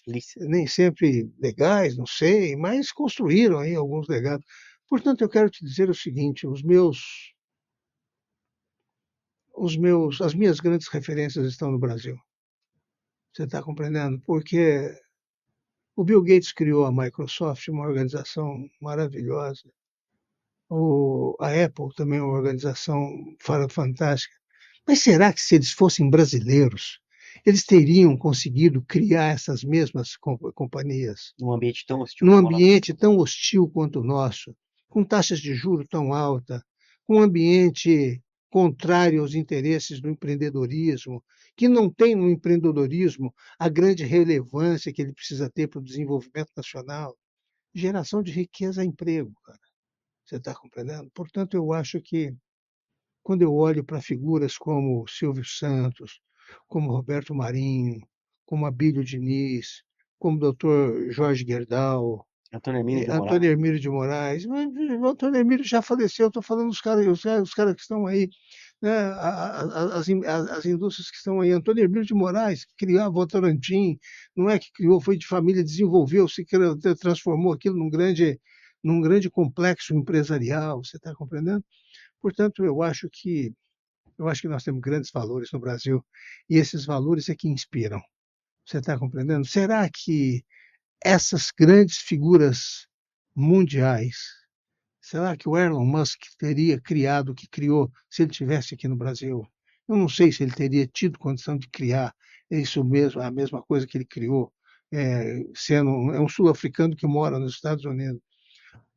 Speaker 1: Lícito.
Speaker 3: nem sempre legais, não sei, mas construíram aí alguns legados. Portanto, eu quero te dizer o seguinte: as minhas grandes referências estão no Brasil. Você está compreendendo? Porque o Bill Gates criou a Microsoft, uma organização maravilhosa. A Apple também é uma organização fantástica. Mas será que se eles fossem brasileiros, eles teriam conseguido criar essas mesmas companhias?
Speaker 1: Num ambiente tão hostil
Speaker 3: Num
Speaker 1: como o nosso.
Speaker 3: ambiente tão hostil quanto o nosso, com taxas de juros tão altas, com um ambiente contrário aos interesses do empreendedorismo, que não tem no empreendedorismo a grande relevância que ele precisa ter para o desenvolvimento nacional. Geração de riqueza é emprego, cara. Você está compreendendo? Portanto, eu acho que quando eu olho para figuras como Silvio Santos, como Roberto Marinho, como Abílio Diniz, como o Dr. Jorge Gerdau,
Speaker 1: Antônio Hermínio de
Speaker 3: Antônio
Speaker 1: Moraes.
Speaker 3: Hermílio de Moraes, mas o Antônio Hermílio já faleceu, estou falando os caras que estão aí, né, as indústrias que estão aí. Antônio Hermílio de Moraes criou a Votorantim, não é que criou, foi de família, desenvolveu, se transformou aquilo num grande num grande complexo empresarial, você está compreendendo? Portanto, eu acho que nós temos grandes valores no Brasil e esses valores é que inspiram. Você está compreendendo? Será que essas grandes figuras mundiais, será que o Elon Musk teria criado o que criou se ele estivesse aqui no Brasil? Eu não sei se ele teria tido condição de criar isso mesmo, a mesma coisa que ele criou, é um sul-africano que mora nos Estados Unidos.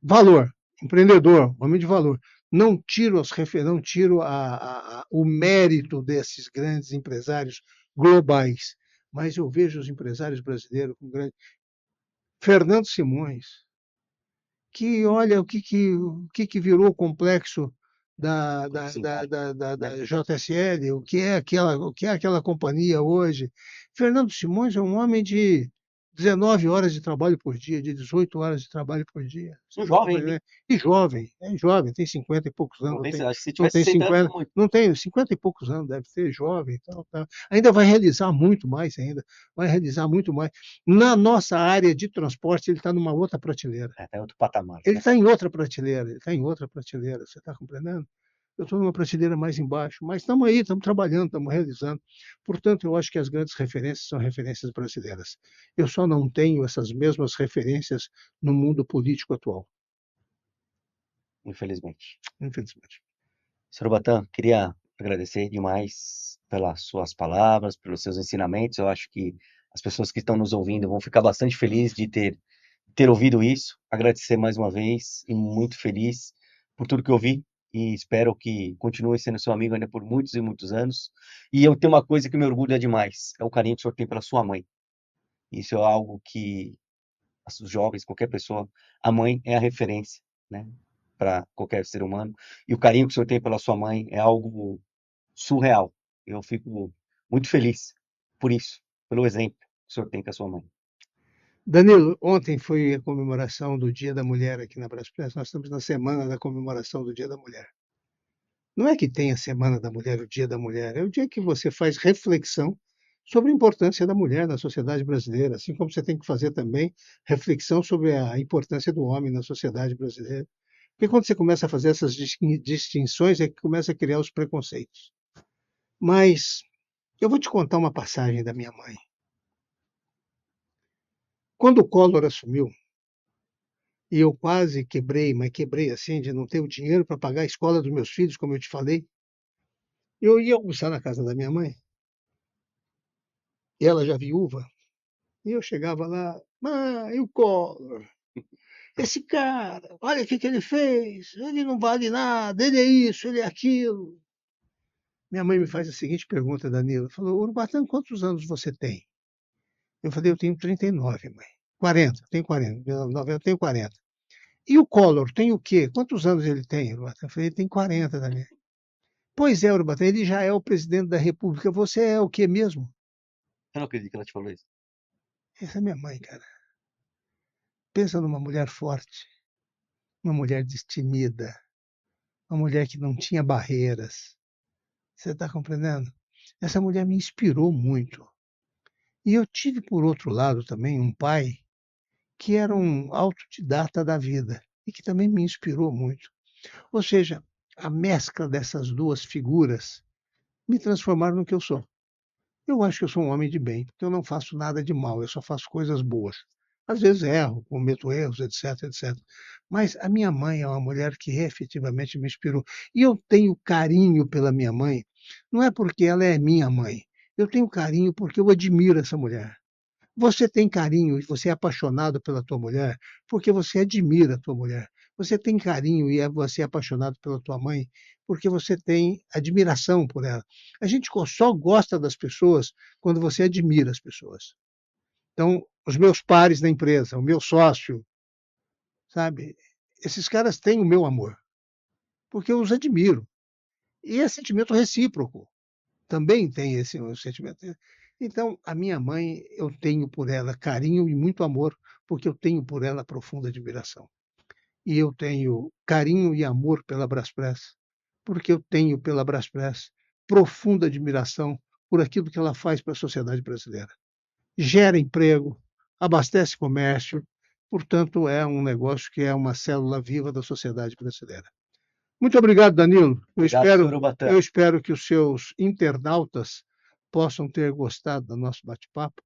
Speaker 3: Valor, empreendedor, homem de valor. Não tiro o mérito desses grandes empresários globais, mas eu vejo os empresários brasileiros com grande. Fernando Simões, que olha o que virou o complexo da JSL, o que é aquela companhia hoje. Fernando Simões é um homem de 19 horas de trabalho por dia, de 18 horas de trabalho por dia.
Speaker 1: Um jovem ainda, hein?
Speaker 3: E jovem, é jovem, tem 50 e poucos anos,
Speaker 1: Não tem, acho que se
Speaker 3: não
Speaker 1: tivesse
Speaker 3: tem
Speaker 1: 60 anos,
Speaker 3: 50,
Speaker 1: é muito.
Speaker 3: não tem 50 e poucos anos, deve ser jovem, tal, tal. Ainda vai realizar muito mais ainda, vai realizar muito mais. Na nossa área de transporte, ele está numa outra prateleira.
Speaker 1: Tá em outro patamar,
Speaker 3: Ele
Speaker 1: né?
Speaker 3: está em outra prateleira, ele está em outra prateleira, você está compreendendo? Eu estou numa prateleira mais embaixo, mas estamos aí, estamos trabalhando, estamos realizando. Portanto, eu acho que as grandes referências são referências brasileiras. Eu só não tenho essas mesmas referências no mundo político atual,
Speaker 1: Infelizmente.
Speaker 3: infelizmente.
Speaker 1: Senhor Batan, queria agradecer demais pelas suas palavras, pelos seus ensinamentos. Eu acho que as pessoas que estão nos ouvindo vão ficar bastante felizes de ter ouvido isso. Agradecer mais uma vez e muito feliz por tudo que eu vi e espero que continue sendo seu amigo ainda por muitos e muitos anos. E eu tenho uma coisa que me orgulha demais, é o carinho que o senhor tem pela sua mãe. Isso é algo que os jovens, qualquer pessoa, a mãe é a referência, né, para qualquer ser humano. E o carinho que o senhor tem pela sua mãe é algo surreal. Eu fico muito feliz por isso, pelo exemplo que o senhor tem com a sua mãe.
Speaker 3: Danilo, ontem foi a comemoração do Dia da Mulher aqui na Braspress. Nós estamos na semana da comemoração do Dia da Mulher. Não é que tem a Semana da Mulher, o Dia da Mulher, é o dia que você faz reflexão sobre a importância da mulher na sociedade brasileira, assim como você tem que fazer também reflexão sobre a importância do homem na sociedade brasileira. Porque quando você começa a fazer essas distinções, é que começa a criar os preconceitos. Mas eu vou te contar uma passagem da minha mãe. Quando o Collor assumiu, e eu quase quebrei, mas quebrei assim, de não ter o dinheiro para pagar a escola dos meus filhos, como eu te falei, eu ia almoçar na casa da minha mãe, e ela já viúva, e eu chegava lá, mãe, o Collor, esse cara, olha o que ele fez, ele não vale nada, ele é isso, ele é aquilo. Minha mãe me faz a seguinte pergunta, Danilo, falou, Urubatã, quantos anos você tem? Eu falei, eu tenho 39, mãe. 40, eu tenho 40, 90, eu tenho 40. E o Collor tem o quê? Quantos anos ele tem, Urubatã? Eu falei, ele tem 40 também. Pois é, Urubatã, ele já é o presidente da República, você é o quê mesmo?
Speaker 1: Eu não acredito que ela te falou isso.
Speaker 3: Essa é minha mãe, cara. Pensa numa mulher forte, uma mulher destemida, uma mulher que não tinha barreiras. Você está compreendendo? Essa mulher me inspirou muito. E eu tive, por outro lado, também um pai que era um autodidata da vida e que também me inspirou muito. Ou seja, a mescla dessas duas figuras me transformaram no que eu sou. Eu acho que eu sou um homem de bem, porque eu não faço nada de mal, eu só faço coisas boas. Às vezes erro, cometo erros, etc, etc. Mas a minha mãe é uma mulher que efetivamente me inspirou. E eu tenho carinho pela minha mãe, não é porque ela é minha mãe. Eu tenho carinho porque eu admiro essa mulher. Você tem carinho e você é apaixonado pela tua mulher porque você admira a tua mulher. Você tem carinho e você é apaixonado pela tua mãe porque você tem admiração por ela. A gente só gosta das pessoas quando você admira as pessoas. Então, os meus pares na empresa, o meu sócio, sabe? Esses caras têm o meu amor, porque eu os admiro. E é sentimento recíproco. Também tem esse sentimento. Então, a minha mãe, eu tenho por ela carinho e muito amor, porque eu tenho por ela profunda admiração. E eu tenho carinho e amor pela Braspress, porque eu tenho pela Braspress profunda admiração por aquilo que ela faz para a sociedade brasileira. Gera emprego, abastece comércio, portanto, é um negócio que é uma célula viva da sociedade brasileira. Muito obrigado, Danilo.
Speaker 1: Obrigado, senhor Urbatan.
Speaker 3: Eu espero que os seus internautas possam ter gostado do nosso bate-papo.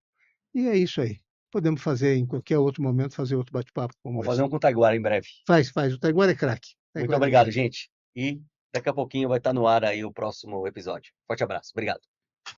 Speaker 3: E é isso aí. Podemos fazer em qualquer outro momento, fazer outro bate-papo como
Speaker 1: Vou
Speaker 3: esse.
Speaker 1: fazer um com o Taiguara em breve.
Speaker 3: Faz. O Taiguara é craque.
Speaker 1: Muito obrigado, gente. E daqui a pouquinho vai estar no ar aí o próximo episódio. Forte abraço. Obrigado.